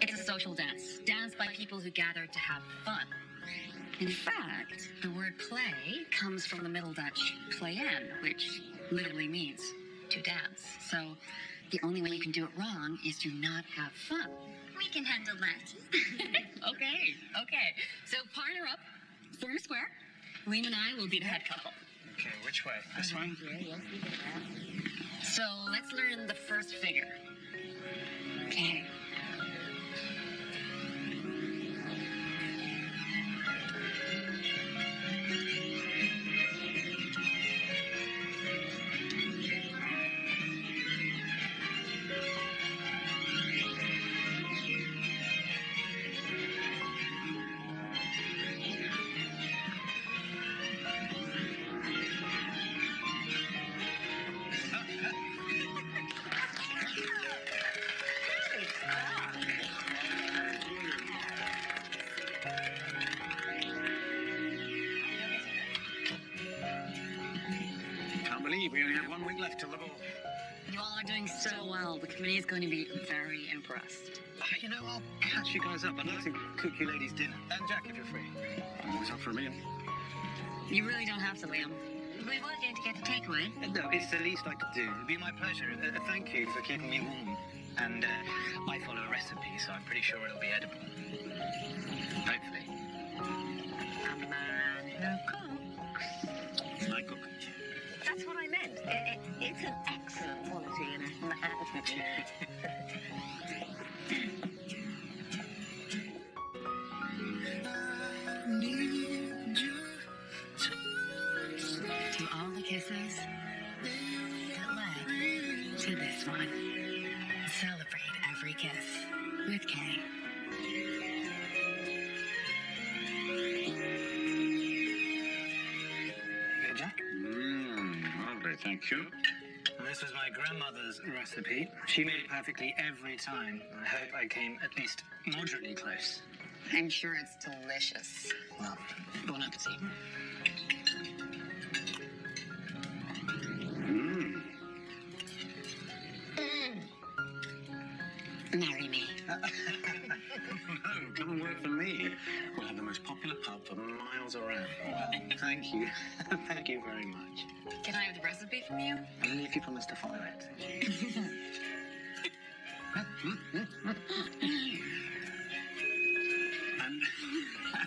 It's a social dance, danced by people who gather to have fun. In fact, the word play comes from the Middle Dutch playen, which literally means to dance. So the only way you can do it wrong is to not have fun. We can handle that. Okay. So partner up, form a square. Liam and I will be the head couple. Okay, which way? This way? So let's learn the first figure. Okay. Can't believe we only have 1 week left till the ball. You all are doing so well. The committee is going to be very impressed. You know, I'll catch you guys up. I'd like to cook you ladies dinner. And Jack, if you're free. I'm always up for a meal. You really don't have to, Liam. We were going to get a takeaway. No, it's the least I could do. It'd be my pleasure. Thank you for keeping me warm. And I follow a recipe, so I'm pretty sure it'll be edible. Hopefully. A man who cooks. I cook. That's what I meant. It's an excellent quality in a man. To all the kisses that led to this one. Celebrate every kiss with Kay. Okay, Jack? Lovely, thank you. This was my grandmother's recipe. She made it perfectly every time. I hope I came at least moderately close. I'm sure it's delicious. Well, bon appetit. Marry me. No, come and work for me. We'll have the most popular pub for miles around. Well, thank you. Thank you very much. Can I have the recipe from you? Only if you promise to follow it.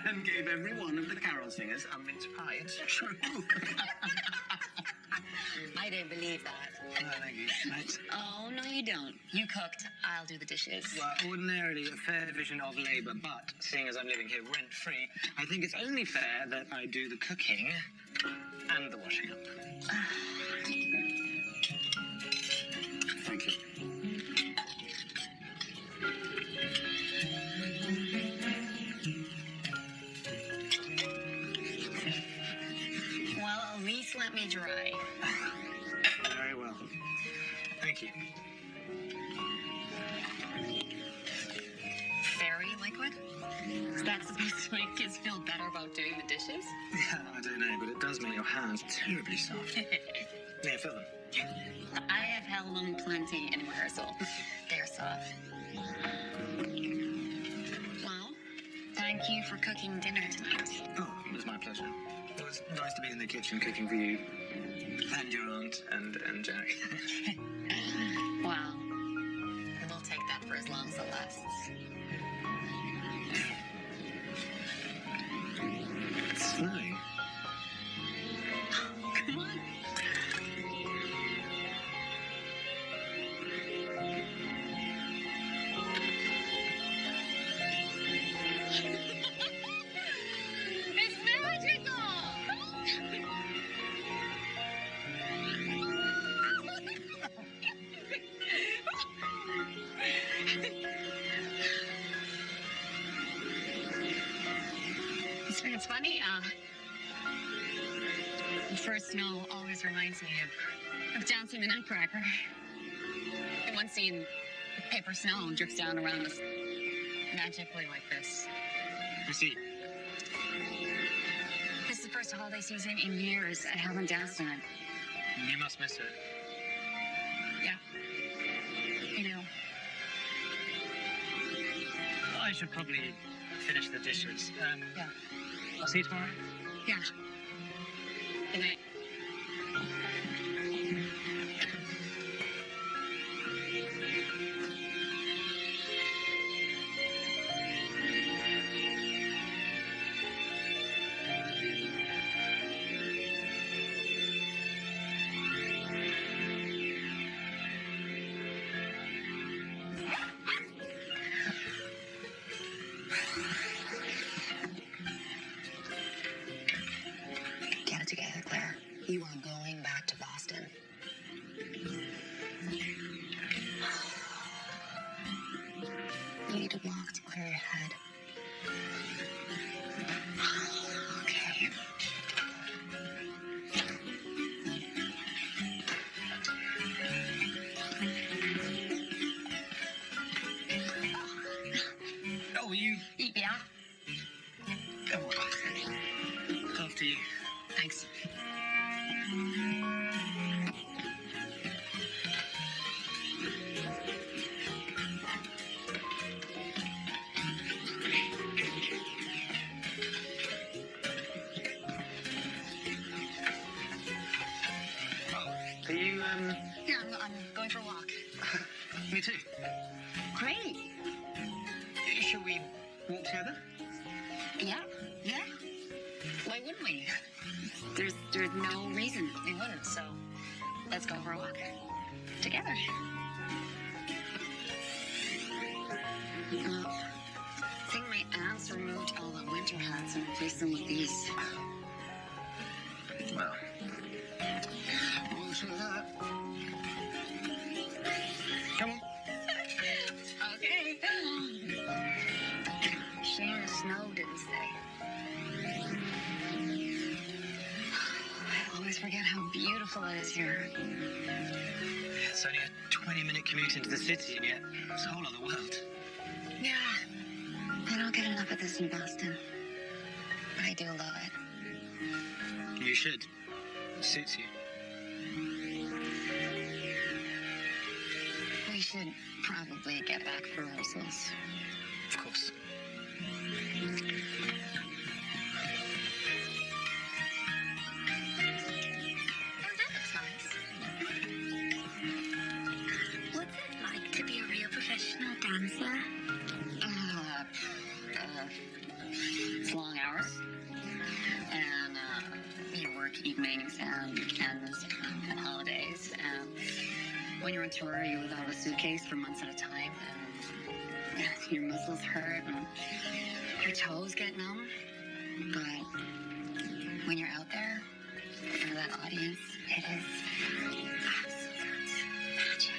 And gave every one of the carol singers a mince pie. It's true. I don't believe that. Oh, thank you. Right. Oh, no, you don't. You cooked. I'll do the dishes. Well, ordinarily a fair division of labour, but seeing as I'm living here rent-free, I think it's only fair that I do the cooking and the washing up. Thank you. Well, at least let me dry. Very well. Thank you. Fairy liquid? Is that supposed to make kids feel better about doing the dishes? Yeah, I don't know, but it does make your hands terribly soft. Yeah, fill them. I have held them plenty in rehearsal. They're soft. Well, thank you for cooking dinner tonight. Oh, it was my pleasure. It was nice to be in the kitchen cooking for you and your aunt and Jack. Well, we'll take that for as long as it lasts. It's snowing. Come on. It's magical! It's funny, First snow always reminds me of Dancing the Nutcracker. In one scene, paper snow drifts down around us magically like this. I see. This is the first holiday season in years I haven't danced in it. You must miss it. Yeah. You know, I should probably finish the dishes. Yeah. I'll see you tomorrow. yeah. Good night. Get it together, Claire. You are going back to Boston. You need a walk to clear your head. Okay. Oh, you... Yeah. Come on. After you. Thanks. Are you, Yeah, I'm going for a walk. Me too. Great. Shall we walk together? Yeah. Yeah. Why wouldn't we? There's no reason we wouldn't, so let's go for a walk. Together. I think my aunts removed all the winter hats and replaced them with these. Well, we'll see that. Come on. Okay. Shame the snow didn't stay. I always forget how beautiful it is here. It's only a 20-minute commute into the city, and yet it's a whole other world. Yeah. I don't get enough of this in Boston. But I do love it. You should. It suits you. We should probably get back for rehearsals. Of course. Oh, that looks nice. What's it like to be a real professional dancer? It's long hours. And you work evenings and weekends and holidays. And when you're on tour, you're without a suitcase for months at a time. And your muscles hurt and your toes get numb. But when you're out there, in front of that audience, it is absolute magic.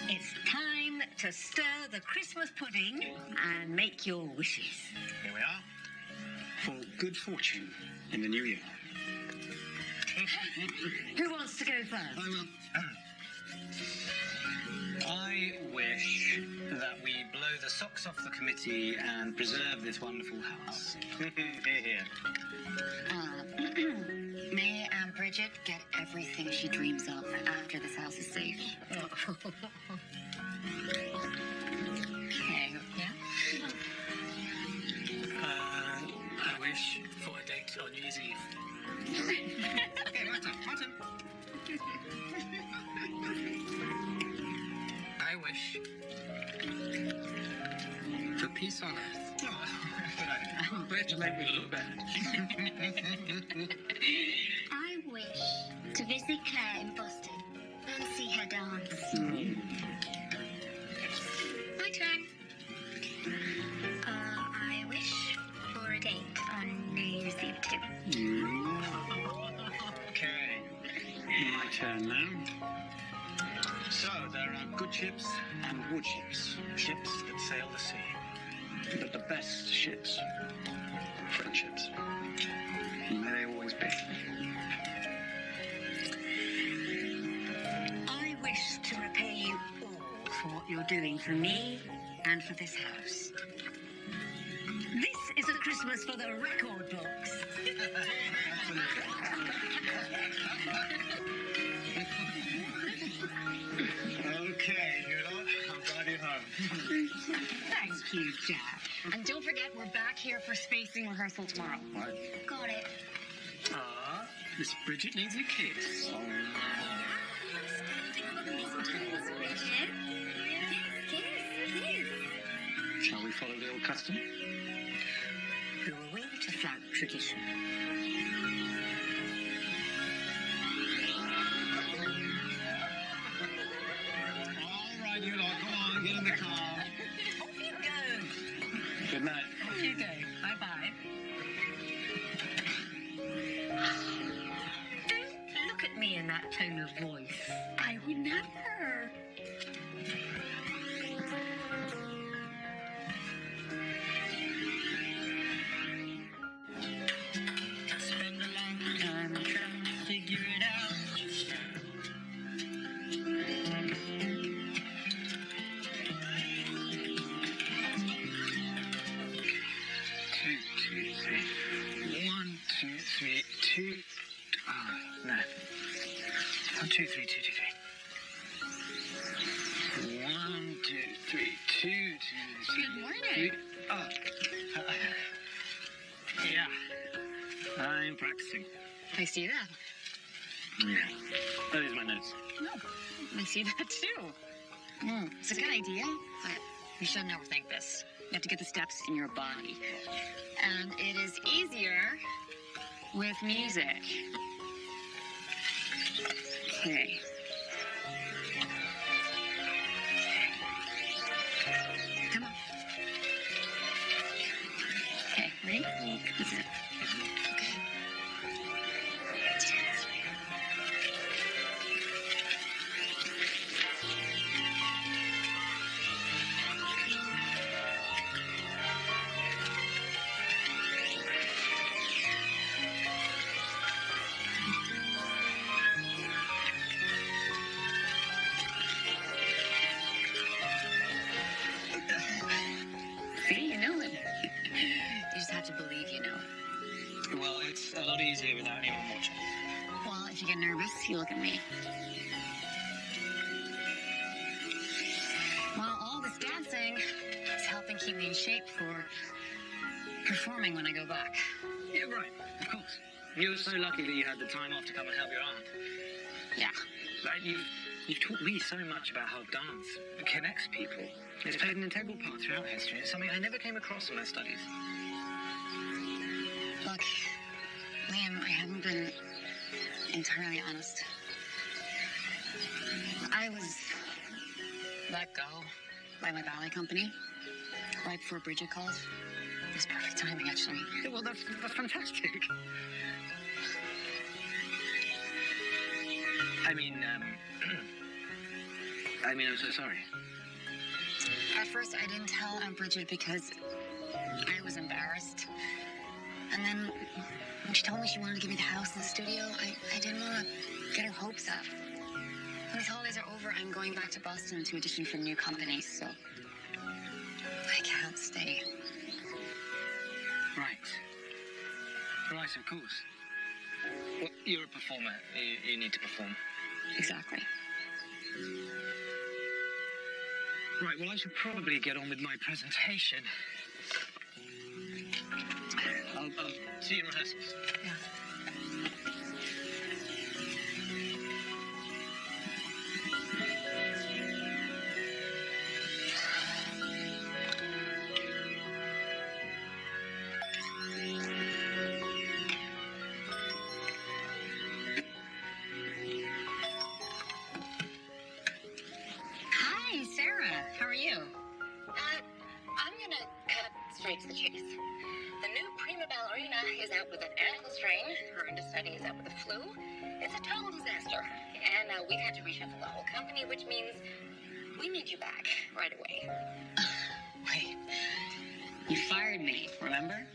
It's time to stir the Christmas pudding and make your wishes. Here we are. For good fortune in the new year. Who wants to go first? I will. I wish that we blow the socks off the committee and preserve this wonderful house. Here. May Aunt Bridget get everything she dreams of after this house is safe. Okay. Yeah? I wish for a date on New Year's Eve. Okay, Martin. I wish for peace on earth. Where to make me look bad? I wish to visit Claire in Boston and see her dance. My turn. I wish for a date on New Year's Eve too. Okay. My turn now. So, there are good ships and wood ships. Ships that sail the sea. But the best ships, friendships. May they always be. be? I wish to repay you all for what you're doing for me and for this house. This is a Christmas for the record books. Okay, you lot, I'll drive you home. Thank you, Jack. And don't forget, we're back here for spacing rehearsal tomorrow. What? Got it. Ah, Miss Bridget needs a kiss. Shall we follow the old custom? Go away to flout tradition. All right, you lot, come on, get in the car. Off you go. Good night. Off you go. Bye-bye. Don't look at me in that tone of voice. I would never. Spend a long time trying to figure it out. 2, 2, 3. 1, 2, 3, 2. Oh, no. 1, 2, 3, 2, 2, 3. 1, 2, 3, 2, 2, 3. Good morning. Oh. Yeah. I'm practicing. I see that. Yeah. That is my notes. No, I see that too. It's a good idea, but you should never think this. You have to get the steps in your body. And it is easier with music. Okay. Come on. Okay, ready? That's it. Okay. See, you know it. You just have to believe you know it. Well, it's a lot easier without anyone watching. Well, if you get nervous, you look at me. Well, all this dancing is helping keep me in shape for performing when I go back. Yeah, right, of course. You were so lucky that you had the time off to come and help your aunt. Yeah. Like, you've taught me so much about how dance connects people. It's played an integral part throughout history. It's something I never came across in my studies. Look, Liam, I haven't been entirely honest. I was let go by my ballet company right before Bridget called. It was perfect timing, actually. Yeah, well, that's fantastic. I mean, I'm so sorry. At first, I didn't tell Aunt Bridget because I was embarrassed. And then when she told me she wanted to give me the house and the studio, I didn't want to get her hopes up. When these holidays are over, I'm going back to Boston to audition for new companies, so I can't stay. Right. Right, of course. Well, you're a performer. You need to perform. Exactly. Right, well, I should probably get on with my presentation. I'll see you in rehearsals. Yeah. Hi, Sarah. How are you? I'm gonna cut straight to the chase. The new prima ballerina is out with an ankle strain. Her understudy is out with the flu. It's a total disaster. And we've had to reshuffle the whole company, which means we need you back right away. Wait. You fired me, remember?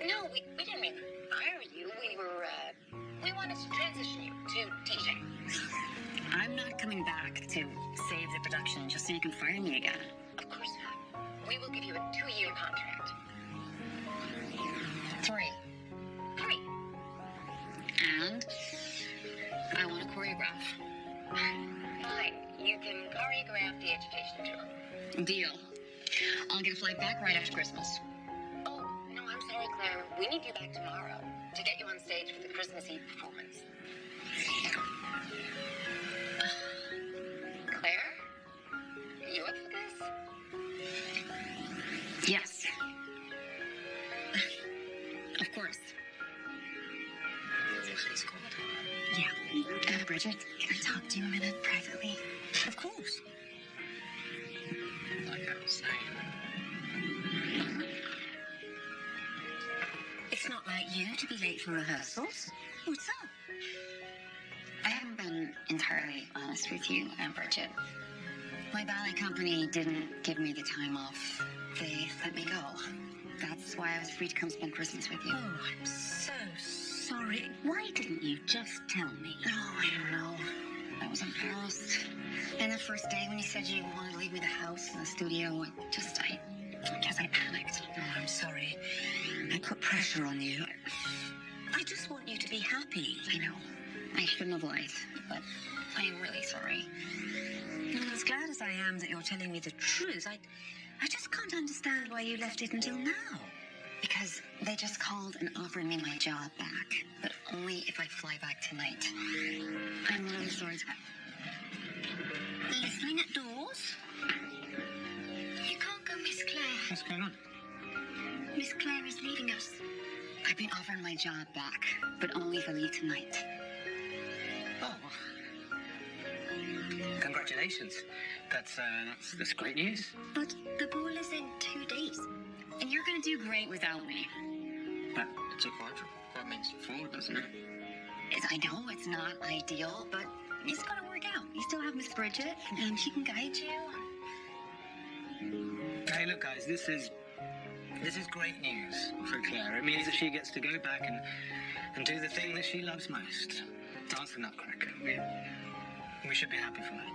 No, we didn't mean to fire you. we wanted to transition you to teaching. I'm not coming back to save the production just so you can fire me again. Of course not. We will give you a 2-year contract. 3. 3. And I want to choreograph. Fine. You can choreograph the education tour. Deal. I'll get a flight back right after Christmas. Oh, no, I'm sorry, Claire. We need you back tomorrow to get you on stage for the Christmas Eve performance. Claire? You up for this? Yes. Of course. That's what she's called. Yeah. Bridget, can I talk to you a minute privately? Of course. Like I was saying. It's not like you to be late for rehearsals. What's up? I haven't been entirely honest with you, Bridget. My ballet company didn't give me the time off. They let me go. That's why I was free to come spend Christmas with you. Oh, I'm so sorry. Why didn't you just tell me? Oh, I don't know. I was embarrassed. And the first day when you said you wanted to leave me the house and the studio, I guess I panicked. Oh, I'm sorry. I put pressure on you. I just want you to be happy. I know. I shouldn't have lied, but I am really sorry. And as glad as I am that you're telling me the truth, I just can't understand why you left it until now. Because they just called and offered me my job back, but only if I fly back tonight. I'm really sorry. Listening at doors? You can't go, Miss Claire. What's going on? Miss Claire is leaving us. I've been offered my job back, but only if I leave tonight. Oh. Congratulations. That's great news. But the ball is in 2 days. And you're gonna do great without me. But it's a quadruple. That means 4, doesn't it? I know it's not ideal, but it's gonna work out. You still have Miss Bridget, and she can guide you. Hey, look, guys, this is great news for Claire. It means that she gets to go back and do the thing that she loves most. Dance the Nutcracker. We should be happy for her.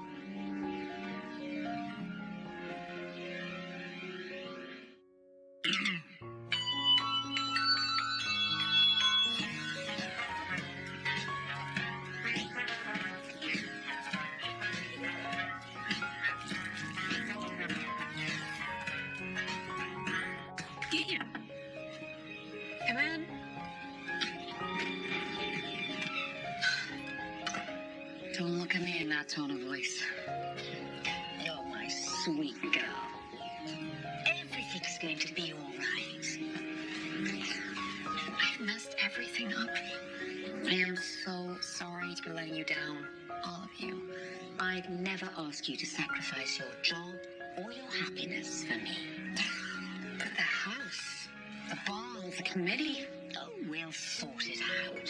Get you. Come in. Don't look at me in that tone of voice. Oh, my sweet girl. Everything's going to be all right. I've messed everything up. I am so sorry to be letting you down, all of you. I'd never ask you to sacrifice your job or your happiness for me. But the house, the ball, the committee. Oh, we'll sort it out.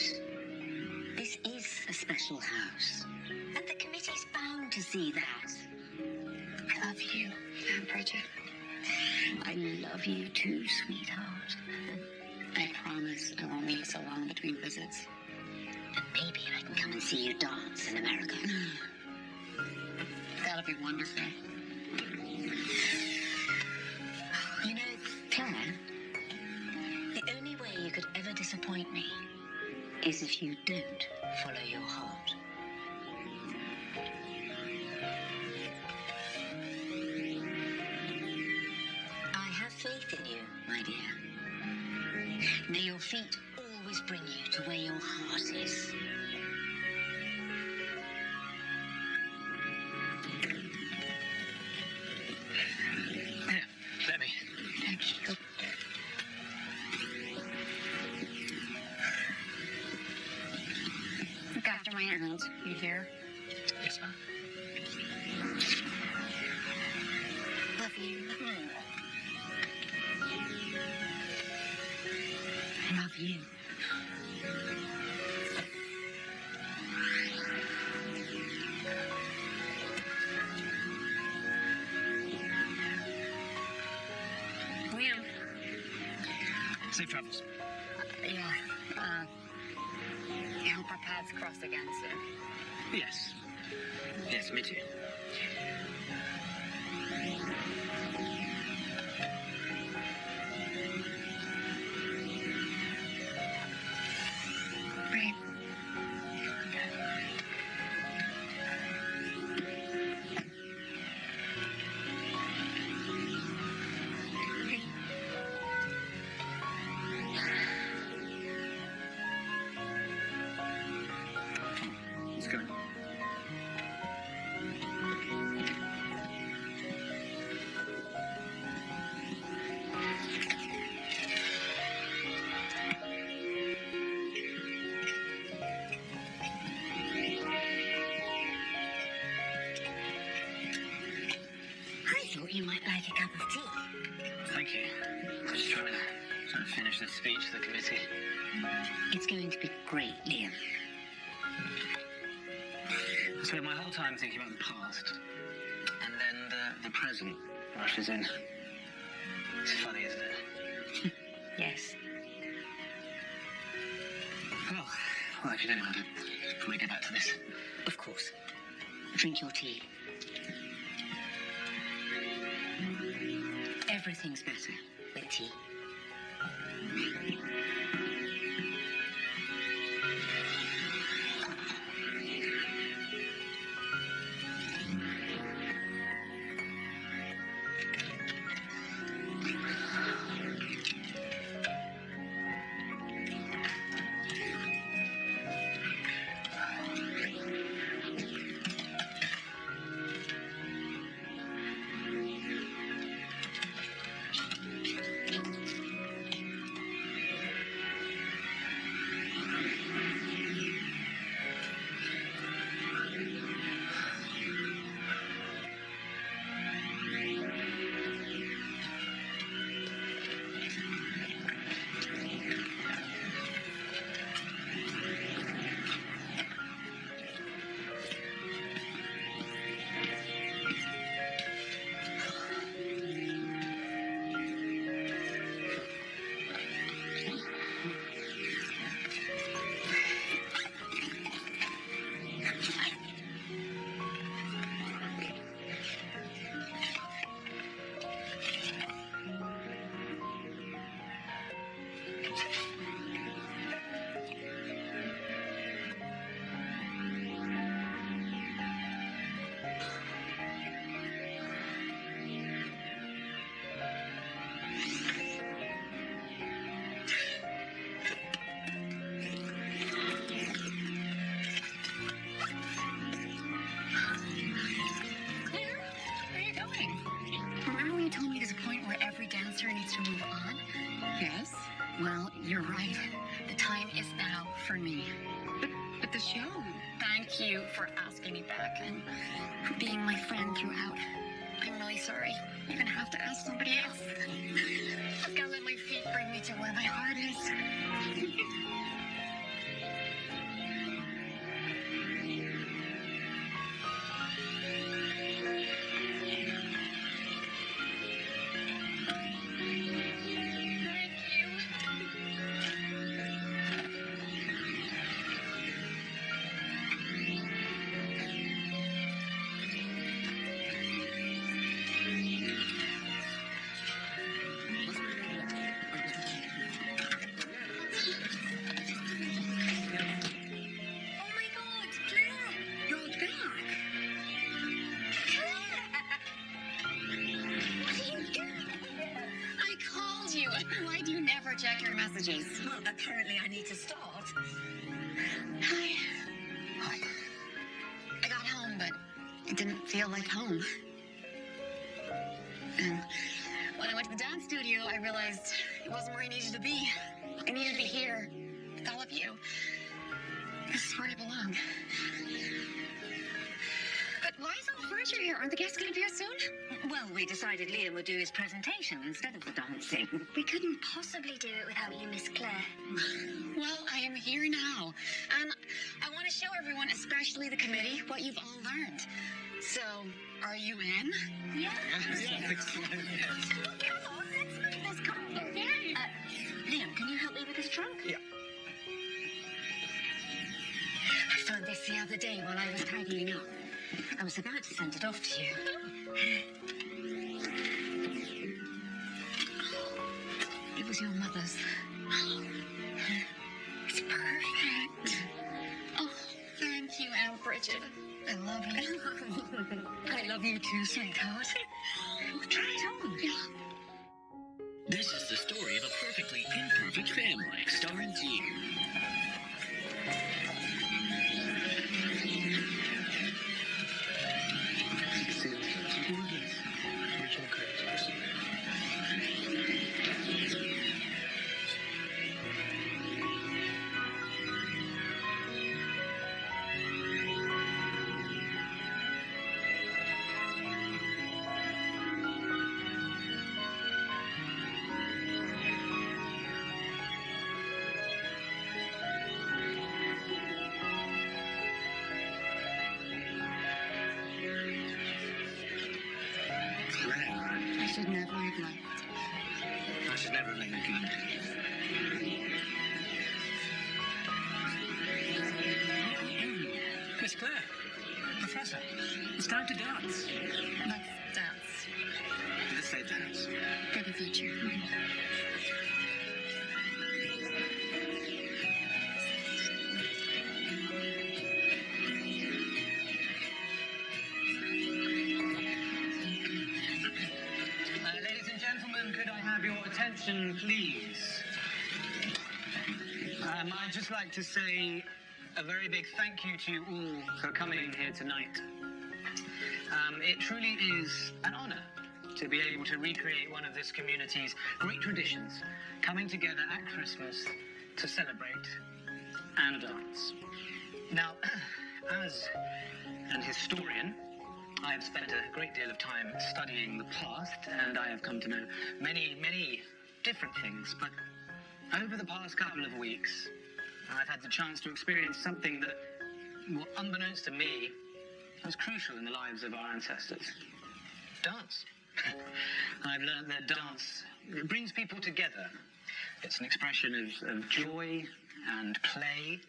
This is a special house, and the committee's bound to see that. I love you, Aunt Bridget. I love you too, sweetheart. I promise I won't leave so long between visits. And maybe I can come and see you dance in America. That'll be wonderful. You know, Claire, the only way you could ever disappoint me is if you don't follow your heart. I have faith in you, my dear. May your feet always bring you to where your heart is. Here, let me. Look after my aunt. You hear? Yes, ma'am. Love you. I love you. Liam. Safe travels. Yeah. paths cross again soon. Yes. Yes, me too. Right. Let's go. I thought you might like a cup of tea. Thank you. I'm just trying to finish this speech to the committee. It's going to be great, Liam. I spent my whole time thinking about the past, and then the present rushes in. It's funny, isn't it? Yes. Well, if you don't mind, can we get back to this? Of course. Drink your tea. Everything's better with tea. needs to move on? Yes. Well, you're right. The time is now for me. But the show. Thank you for asking me back and for being my friend throughout. I'm really sorry. You're gonna have to ask somebody else. I've gotta let my feet bring me to where my heart is. Why do you never check your messages? Well, apparently I need to start. Hi. Hi. I got home, but it didn't feel like home. And when I went to the dance studio, I realized it wasn't where I needed to be. I needed to be here with all of you. This is where I belong. But why is all the furniture here? Aren't the guests going to be here soon? Well, we decided Liam would do his presentation instead of the dancing. We couldn't possibly do it without you, Miss Claire. Well, I am here now, and I want to show everyone, especially the committee, what you've all learned. So, are you in? Yeah. Come on, let's make this complicated. Liam, can you help me with this trunk? Yeah. found this the other day while I was tidying up. I was about to send it off to you. It was your mother's. It's perfect. Oh, thank you, Aunt Bridget. I love you. I love you too, sweetheart. Try it on. This is the story of a perfectly imperfect family, starring Team. I should never have left. I should never have let you go. Miss Claire, Professor, it's time to dance. Let's dance. Let's save the house. For the future. Ladies and gentlemen, could I have your attention, please? I'd just like to say a very big thank you to you all for coming here tonight. It truly is an honor to be able to recreate one of this community's great traditions, coming together at Christmas to celebrate and dance. Now, as an historian, I have spent a great deal of time studying the past, and I have come to know many, many different things. But over the past couple of weeks, I've had the chance to experience something that, well, unbeknownst to me, was crucial in the lives of our ancestors. Dance. I've learned that dance, it brings people together. It's an expression of joy and play,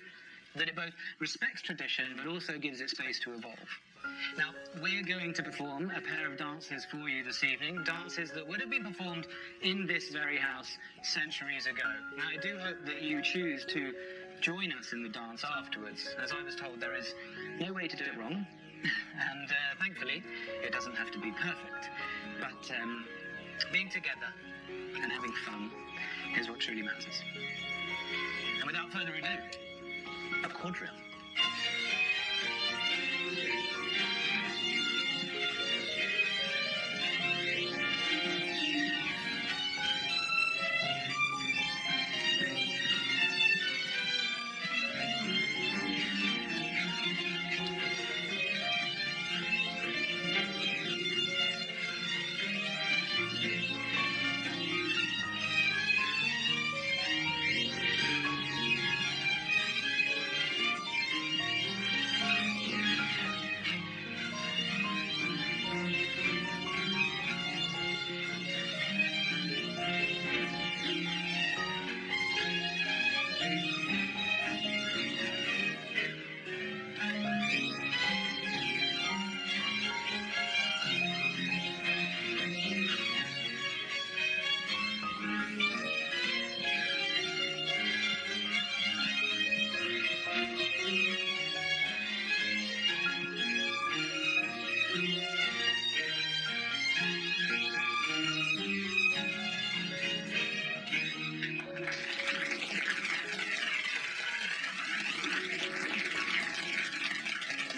that it both respects tradition but also gives it space to evolve. Now, we're going to perform a pair of dances for you this evening, dances that would have been performed in this very house centuries ago. Now, I do hope that you choose to join us in the dance afterwards. As I was told, there is no way to do it wrong, and thankfully, it doesn't have to be perfect. But being together and having fun is what truly matters. And without further ado, a quadrille.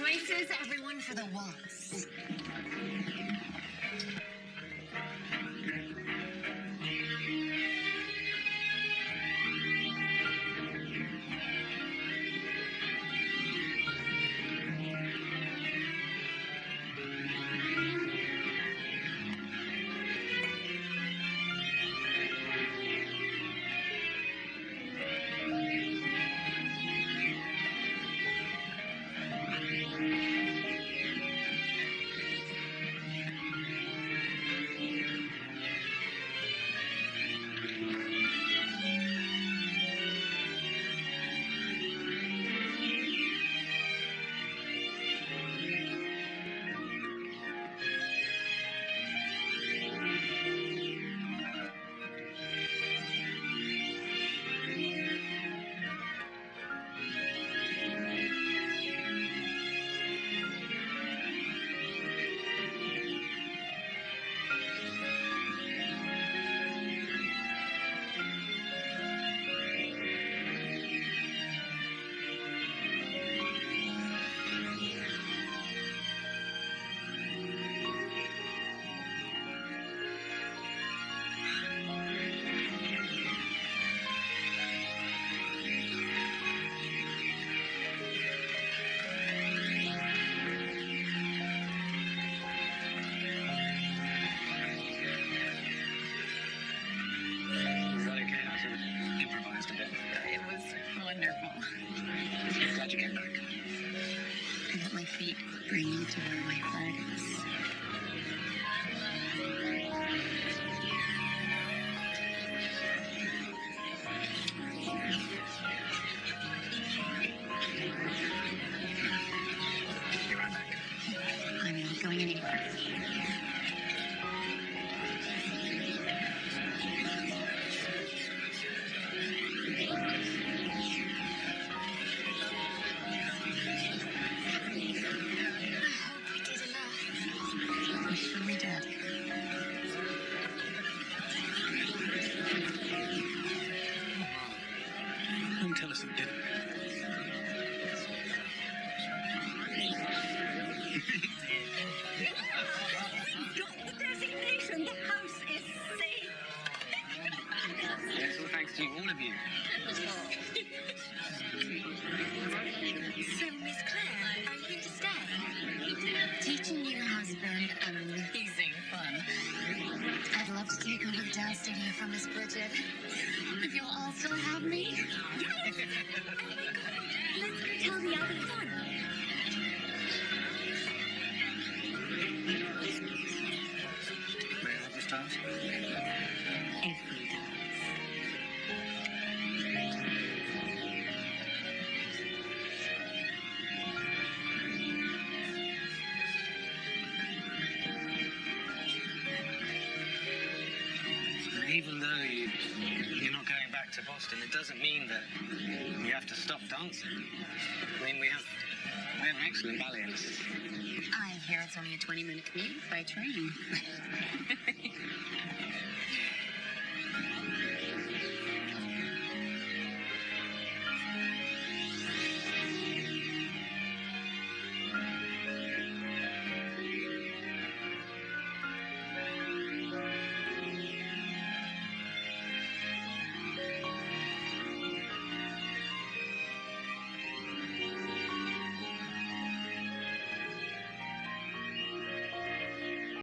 Braces, everyone, for the waltz. my feet bring me to where my heart is. Be right back. I'm not going anywhere. We surely did. Don't tell us you didn't. Got the designation. The house is safe. It's all thanks to you, all of you. So, Miss Claire, are you here to stay? Teaching your husband amazing fun. I'd love to take over the dance studio from Miss Bridget. If you'll all still have me. Yes! Let's go tell the other fun. May I have the stars? Every dance. Even though you're not going back to Boston, it doesn't mean that you have to stop dancing. I mean, we have an excellent ballet. I hear it's only a 20-minute commute by train.